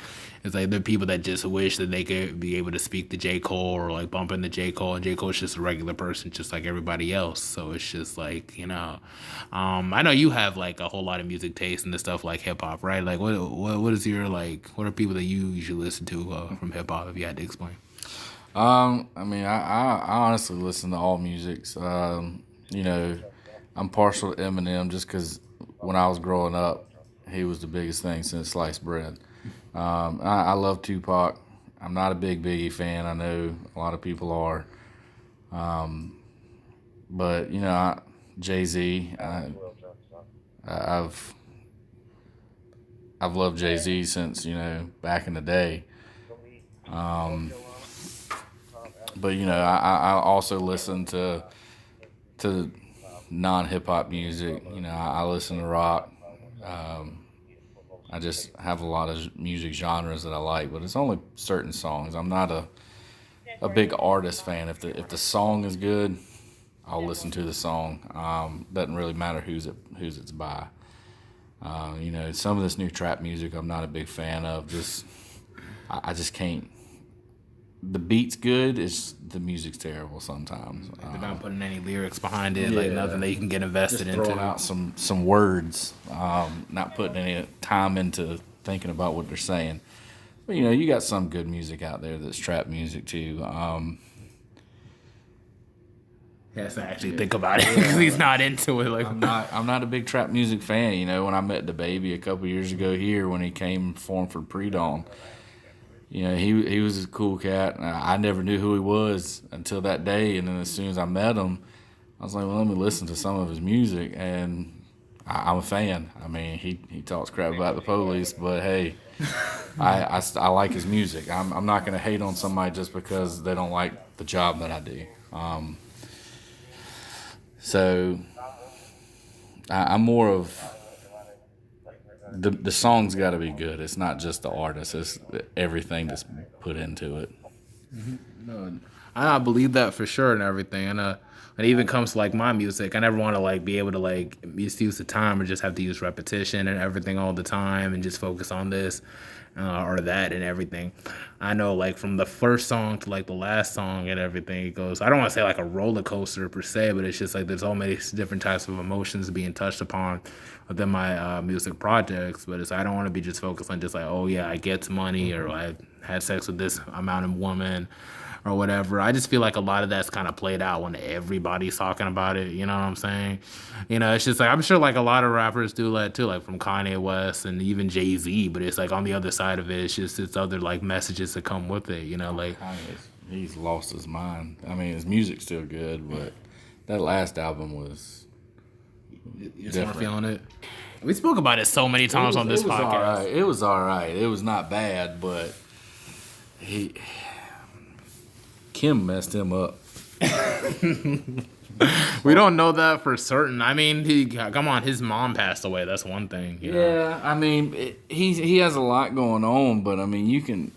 It's like there are people that just wish that they could be able to speak to J. Cole or like bump into J. Cole, and J. Cole's just a regular person just like everybody else. So it's just like, I know you have like a whole lot of music taste and the stuff like hip hop, right? Like what is your like, what are people that you usually listen to from hip hop, if you had to explain? I honestly listen to all musics. I'm partial to Eminem just because when I was growing up, he was the biggest thing since sliced bread. I love Tupac. I'm not a big Biggie fan. I know a lot of people are. But Jay-Z. I've loved Jay-Z since back in the day. But I also listen to non-hip hop music. I listen to rock. I just have a lot of music genres that I like, but it's only certain songs. I'm not a big artist fan. If the song is good, I'll listen to the song. Doesn't really matter who's it's by. Some of this new trap music I'm not a big fan of. I just can't. The beat's good, it's the music's terrible sometimes. Like they're not putting any lyrics behind it, like nothing that you can get invested just into. Throwing out some words, not putting any time into thinking about what they're saying. But you got some good music out there that's trap music too. He has to actually think about it because he's not into it. Like I'm not a big trap music fan. When I met DaBaby a couple years ago here when he came and performed for Pre-Dawn. He was a cool cat. I never knew who he was until that day, and then as soon as I met him, I was like, well, let me listen to some of his music, and I'm a fan. I mean, he talks crap about the police, but hey, I like his music. I'm not going to hate on somebody just because they don't like the job that I do. So I'm more of the song's got to be good. It's not just the artist. It's everything that's put into it. No, I believe that for sure and everything. And when it even comes to like my music, I never want to like be able to like misuse the time or just have to use repetition and everything all the time and just focus on this or that and everything. I know like from the first song to like the last song and everything, it goes. I don't want to say like a roller coaster per se, but it's just like there's so many different types of emotions being touched upon within my music projects. But it's I don't want to be just focused on just like, oh yeah, I get money or I had sex with this amount of woman or whatever. I just feel like a lot of that's kind of played out when everybody's talking about it. You know what I'm saying? You know, it's just like I'm sure like a lot of rappers do that too, like from Kanye West and even Jay-Z. But it's like on the other side of it, it's just it's other like messages that come with it. You know, like He's lost his mind. I mean, his music's still good, but that last album was you just weren't feeling it. We spoke about it so many times on this podcast. All right. It was all right. It was not bad, but Kim messed him up. We don't know that for certain. I mean, come on, his mom passed away. That's one thing. You know? I mean, he has a lot going on, but I mean, you can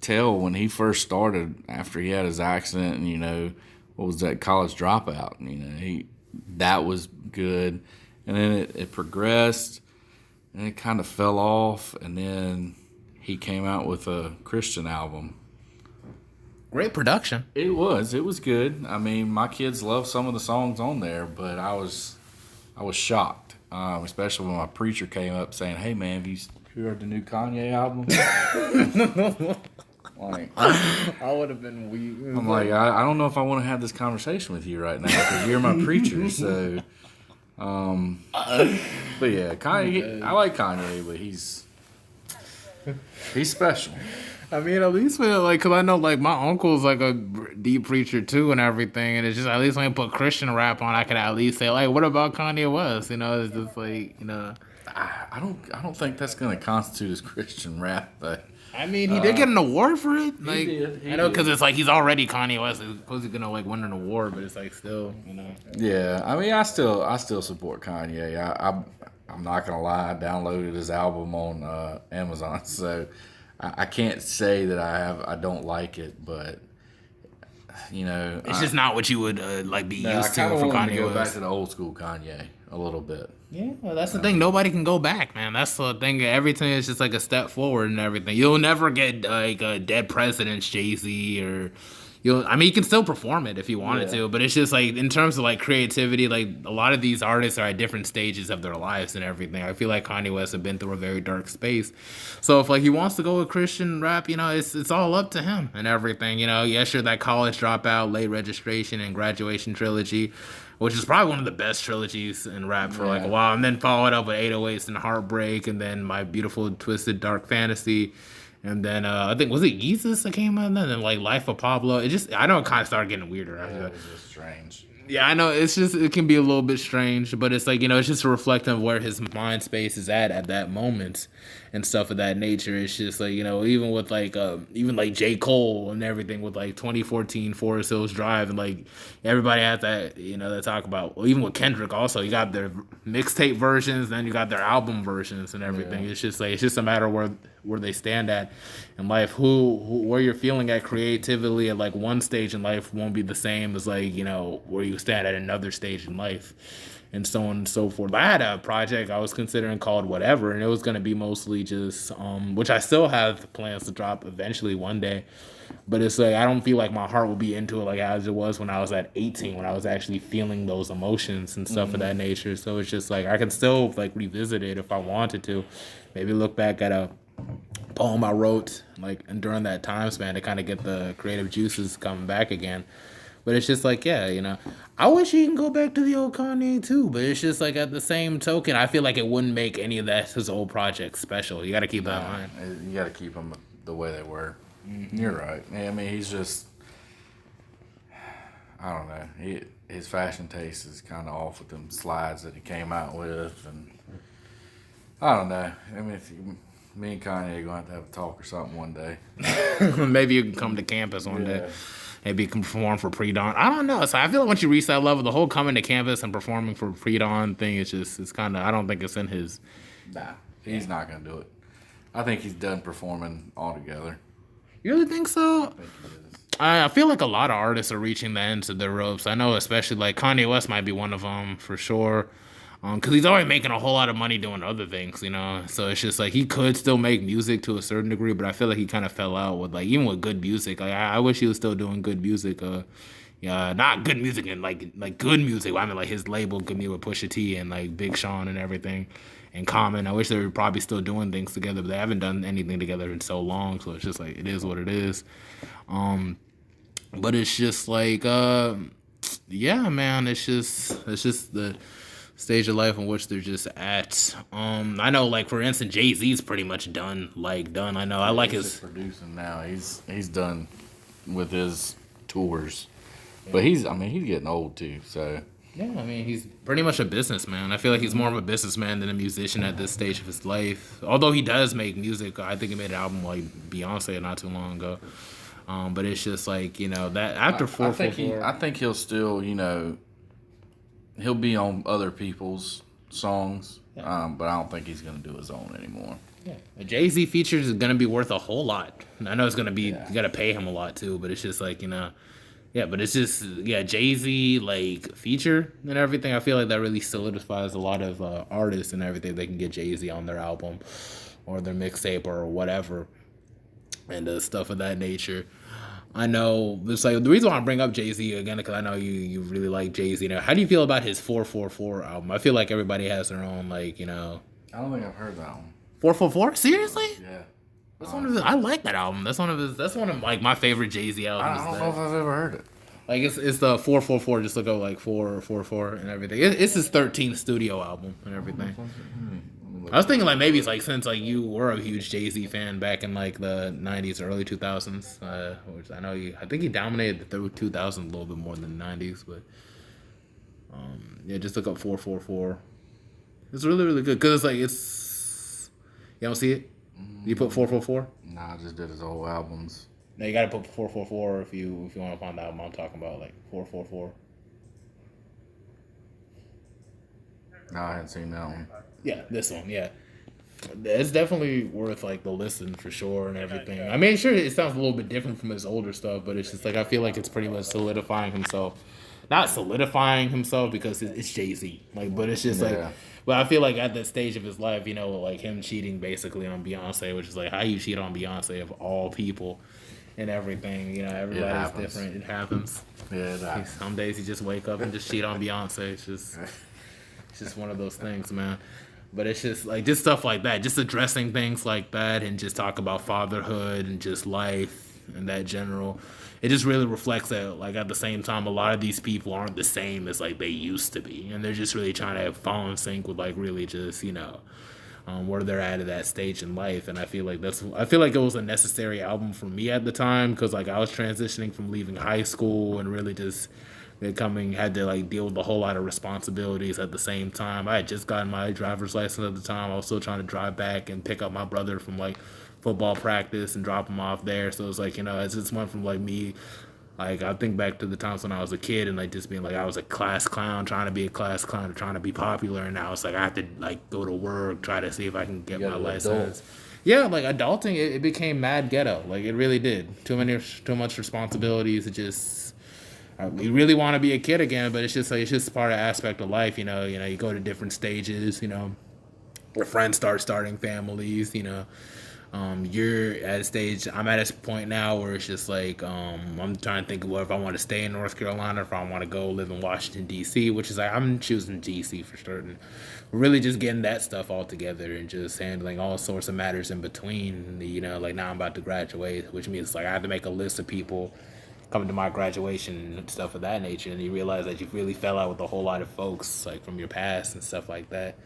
tell when he first started after he had his accident, and you know, what was that, college dropout? You know, that was good, and then it progressed, and it kind of fell off, and then he came out with a Christian album. Great production. It was good. I mean, my kids love some of the songs on there, but I was shocked, especially when my preacher came up saying, "Hey man, have you heard the new Kanye album?" Like, I would have been weak. I'm like, I don't know if I want to have this conversation with you right now because you're my preacher. So, but yeah, Kanye. I like Kanye, but he's special. I mean, at least cause I know like my uncle's like a deep preacher too and everything, and it's just at least when I put Christian rap on, I could at least say like, what about Kanye West? You know, it's just like I don't think that's gonna constitute as Christian rap, but. I mean, he did get an award for it. Like, He did. I know, because it's like he's already Kanye West. He's supposed to gonna like win an award, but it's like still, you know. Yeah, I mean, I still support Kanye. I'm not gonna lie. I downloaded his album on Amazon, so I can't say that I don't like it, but you know, it's just not what you would like be used to for Kanye. Go West. back to the old school Kanye a little bit. Yeah, well, that's the thing. Nobody can go back, man. That's the thing. Everything is just like a step forward and everything. You'll never get like a dead president's Jay-Z or I mean, you can still perform it if you wanted to, but it's just like in terms of like creativity, like a lot of these artists are at different stages of their lives and everything. I feel like Kanye West have been through a very dark space. So if like he wants to go with Christian rap, you know, it's all up to him and everything. You know, yeah, sure, that college dropout, late registration, and graduation trilogy, which is probably one of the best trilogies in rap for like a while, and then followed up with 808s and Heartbreak, and then My Beautiful Twisted Dark Fantasy, and then I think was it Yeezus that came out, and then like Life of Pablo. I know it kind of started getting weirder after that. It was just strange. Yeah, I know it can be a little bit strange, but it's like, you know, it's just a reflection of where his mind space is at that moment and stuff of that nature. It's just like, you know, even with like even like J. Cole and everything with like 2014 Forest Hills Drive, and like everybody has that, you know, they talk about, well, even with Kendrick also, you got their mixtape versions, then you got their album versions and everything. It's just like, it's just a matter of where they stand at in life, where you're feeling at creatively at like one stage in life won't be the same as like, you know, where you stand at another stage in life, and so on and so forth. I had a project I was considering called Whatever, and it was going to be mostly just which I still have plans to drop eventually one day, but it's like I don't feel like my heart will be into it like as it was when I was at 18, when I was actually feeling those emotions and stuff of that nature. So it's just like I can still like revisit it if I wanted to, maybe look back at a poem I wrote like and during that time span to kind of get the creative juices coming back again. But it's just like, yeah, you know, I wish he can go back to the old Kanye too, but it's just like at the same token, I feel like it wouldn't make any of his old projects special. You got to keep that in mind. You got to keep them the way they were. You're right. I mean, he's just, I don't know. His fashion taste is kind of off with them slides that he came out with, and I don't know. I mean, me and Kanye are going to have a talk or something one day. Maybe you can come to campus one day. Maybe you can perform for pre-dawn. I don't know. So I feel like once you reach that level, the whole coming to campus and performing for pre-dawn thing is just, it's kind of, I don't think it's in his. Nah, he's not going to do it. I think he's done performing altogether. You really think so? I think he is. I feel like a lot of artists are reaching the ends of their ropes. I know, especially like Kanye West might be one of them for sure. Because he's already making a whole lot of money doing other things, you know. So it's just like he could still make music to a certain degree, but I feel like he kind of fell out with like even with good music. Like I wish he was still doing good music. Yeah, not good music and like good music. I mean, like his label Good Music with Pusha T and like Big Sean and everything, and Common. I wish they were probably still doing things together, but they haven't done anything together in so long. So it's just like it is what it is. But it's just like, yeah, man. It's just the stage of life in which they're just at. I know, like for instance, Jay-Z's pretty much done. Like done. I know. I like He's his. producing now. He's done with his tours, but he's getting old too. So Yeah, I mean, he's pretty much a businessman. I feel like he's more of a businessman than a musician at this stage of his life. Although he does make music. I think he made an album like Beyonce not too long ago. But it's just like, you know, that after I think he'll still, he'll be on other people's songs, but I don't think he's gonna do his own anymore. Yeah. A Jay-Z feature is going to be worth a whole lot. I know it's going to be, you got to pay him a lot too, but it's just like, you know, yeah, but it's just, yeah, Jay-Z, like, feature and everything. I feel like that really solidifies a lot of artists and everything. They can get Jay-Z on their album or their mixtape or whatever and stuff of that nature. I know it's like the reason why I bring up Jay-Z again because I know you really like Jay-Z. Now, how do you feel about his 444 album? I feel like everybody has their own, like, you know. I don't think I've heard that one. 444? Seriously? Yeah. That's one of his, I like that album. That's one of like my favorite Jay-Z albums. I don't know if I've ever heard it. Like it's the 444. Just look up like 444 and everything. It's his 13th studio album and everything. I was thinking like maybe it's like since like you were a huge Jay-Z fan back in like the 90s or early 2000s, which I think he dominated the 2000s a little bit more than the 90s, but yeah, just look up 444. It's really really good because it's you don't see it. You put 444. Nah, I just did his whole albums. No, you gotta put 444 if you want to find the album I'm talking about, like 444. No, I hadn't seen that one. Yeah, this one, yeah. It's definitely worth like the listen for sure and everything. I mean, sure, it sounds a little bit different from his older stuff, but it's just like I feel like it's pretty much solidifying himself. Not solidifying himself because it's Jay-Z, like, but it's just like. But I feel like at that stage of his life, you know, like him cheating basically on Beyonce, which is like how you cheat on Beyonce of all people and everything. You know, everybody's different. It happens. Yeah, it happens. Some days you just wake up and just cheat on Beyonce. It's just one of those things, man. But it's just like just stuff like that, just addressing things like that and just talk about fatherhood and just life and that general. It just really reflects that, like, at the same time, a lot of these people aren't the same as, like, they used to be. And they're just really trying to fall in sync with, like, really just, you know, where they're at that stage in life. And I feel like it was a necessary album for me at the time because, like, I was transitioning from leaving high school and really just had to, like, deal with a whole lot of responsibilities at the same time. I had just gotten my driver's license at the time. I was still trying to drive back and pick up my brother from, like, football practice and drop him off there. So it's like, you know, it just went from like me, like I think back to the times when I was a kid and like just being like I was a class clown, trying to be a class clown, trying to be popular, and now it's like I have to like go to work, try to see if I can get my license. Yeah, like adulting, it became mad ghetto. Like it really did. Too much responsibilities. It just you really want to be a kid again, but it's just part of aspect of life. You know, you go to different stages. You know, your friends starting families. You know. You're at a stage. I'm at a point now where it's just like I'm trying to think of what if I want to stay in North Carolina, if I want to go live in Washington D.C., which is like I'm choosing D.C. for certain. Really, just getting that stuff all together and just handling all sorts of matters in between. You know, like now I'm about to graduate, which means like I have to make a list of people coming to my graduation and stuff of that nature, and you realize that you really fell out with a whole lot of folks like from your past and stuff like that.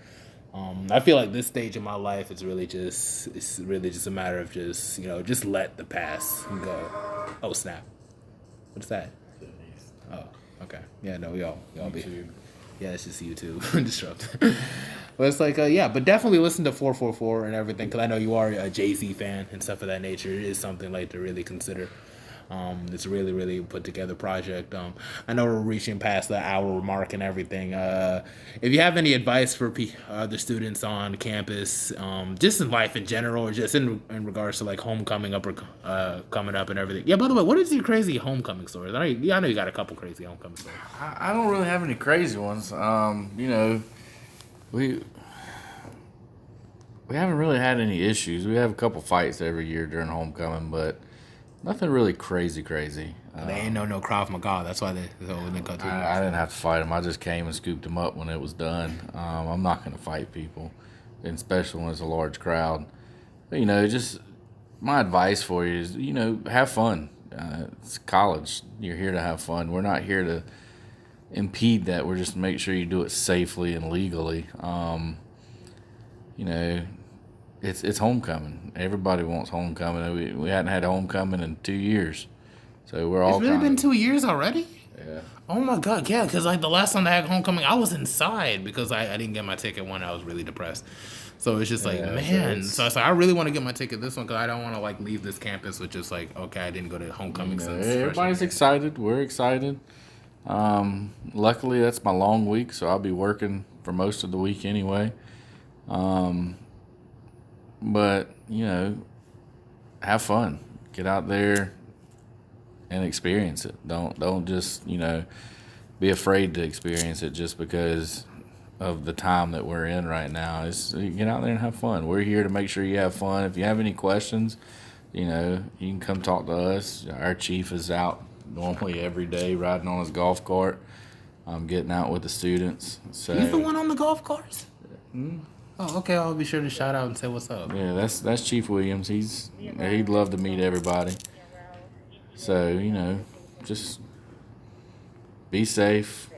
I feel like this stage of my life it's really just a matter of just, you know, just let the past go. Oh snap. What's that? Oh, okay. Yeah, no, y'all be. Yeah, it's just YouTube. Disrupt. But it's like, yeah, but definitely listen to 444 and everything, because I know you are a Jay-Z fan and stuff of that nature. It is something like to really consider. It's a really, really put together project. I know we're reaching past the hour mark and everything. If you have any advice for the students on campus, just in life in general, or just in regards to like homecoming coming up and everything. Yeah. By the way, what is your crazy homecoming stories? I know you got a couple crazy homecoming stories. I don't really have any crazy ones. We we haven't really had any issues. We have a couple fights every year during homecoming, but nothing really crazy. They ain't no Krav Maga. That's why they got too much. I didn't have to fight them. I just came and scooped them up when it was done. I'm not going to fight people, and especially when it's a large crowd. But, just my advice for you is, have fun. It's college. You're here to have fun. We're not here to impede that. We're just to make sure you do it safely and legally. It's homecoming. Everybody wants homecoming. We hadn't had homecoming in 2 years, so we're all. It's really been 2 years already. Yeah. Oh my god, yeah. Because like the last time I had homecoming, I was inside because I didn't get my ticket when I was really depressed. So it's just like, man. So I was like, I really want to get my ticket this one because I don't want to like leave this campus with just like, okay, I didn't go to homecoming since. Everybody's excited. We're excited. Luckily, that's my long week, so I'll be working for most of the week anyway. But have fun. Get out there and experience it. Don't just be afraid to experience it just because of the time that we're in right now. Is get out there and have fun. We're here to make sure you have fun. If you have any questions, you can come talk to us. Our chief is out normally every day riding on his golf cart. Getting out with the students. So he's the one on the golf carts? Mm-hmm. Oh, okay. I'll be sure to shout out and say what's up. Yeah, that's Chief Williams. He'd love to meet everybody. So, just be safe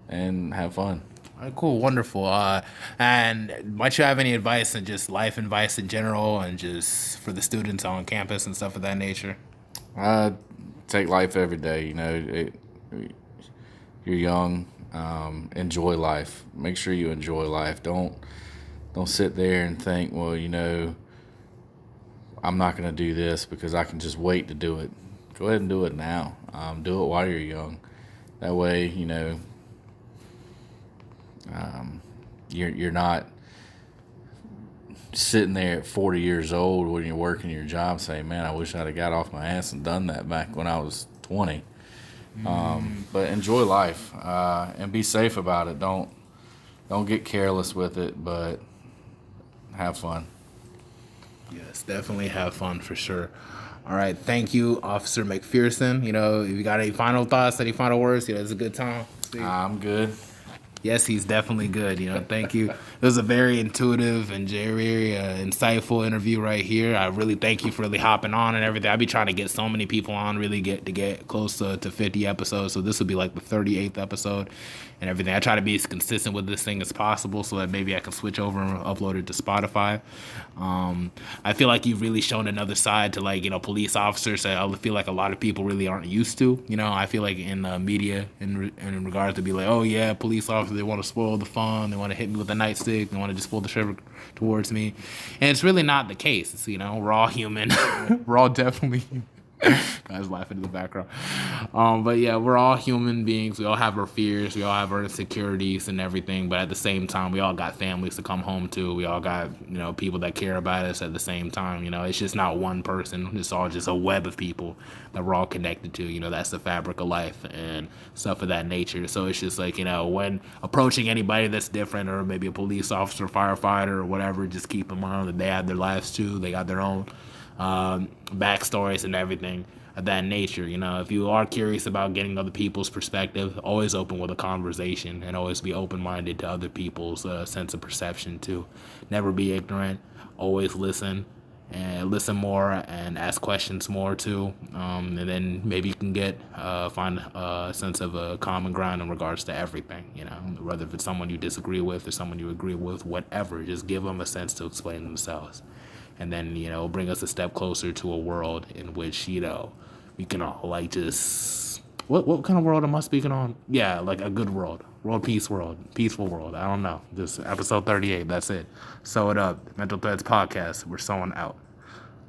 and have fun. All right, cool, wonderful. And might you have any advice and just life advice in general and just for the students on campus and stuff of that nature? Take life every day. You're young. Enjoy life. Make sure you enjoy life. Don't sit there and think, well, I'm not going to do this because I can just wait to do it. Go ahead and do it now. Do it while you're young. That way, you're not sitting there at 40 years old when you're working your job saying, man, I wish I'd have got off my ass and done that back when I was 20. But enjoy life and be safe about it. Don't get careless with it, but have fun. Yes, definitely have fun for sure. All right, thank you, Officer McPherson. If you got any final thoughts, any final words, it's a good time. I'm good. Yes, he's definitely good. Thank you. It was a very intuitive and very insightful interview right here. I really thank you for really hopping on and everything. I'll be trying to get so many people on, really get close to 50 episodes. So this will be like the 38th episode and everything. I try to be as consistent with this thing as possible so that maybe I can switch over and upload it to Spotify. I feel like you've really shown another side to police officers that I feel like a lot of people really aren't used to. I feel like in the media in regards to be like, oh yeah, police officers, they want to spoil the fun, they want to hit me with a nightstick, they want to just pull the trigger towards me, and it's really not the case. It's, we're all human. We're all definitely human. Guys laughing in the background. But yeah, we're all human beings. We all have our fears. We all have our insecurities and everything. But at the same time, we all got families to come home to. We all got, people that care about us at the same time. It's just not one person. It's all just a web of people that we're all connected to. That's the fabric of life and stuff of that nature. So it's just like, when approaching anybody that's different, or maybe a police officer, firefighter, or whatever, just keep in mind that they have their lives too. They got their own backstories and everything of that nature. If you are curious about getting other people's perspective, always open with a conversation and always be open-minded to other people's sense of perception too. Never be ignorant. Always listen and listen more and ask questions more too. And then maybe you can find a sense of a common ground in regards to everything, whether if it's someone you disagree with or someone you agree with, whatever, just give them a sense to explain themselves. And then, bring us a step closer to a world in which, we can all just... What kind of world am I speaking on? Yeah, like a good world. Peaceful world. I don't know. Just episode 38, that's it. Sew it up. Mental Threads Podcast. We're sewing out.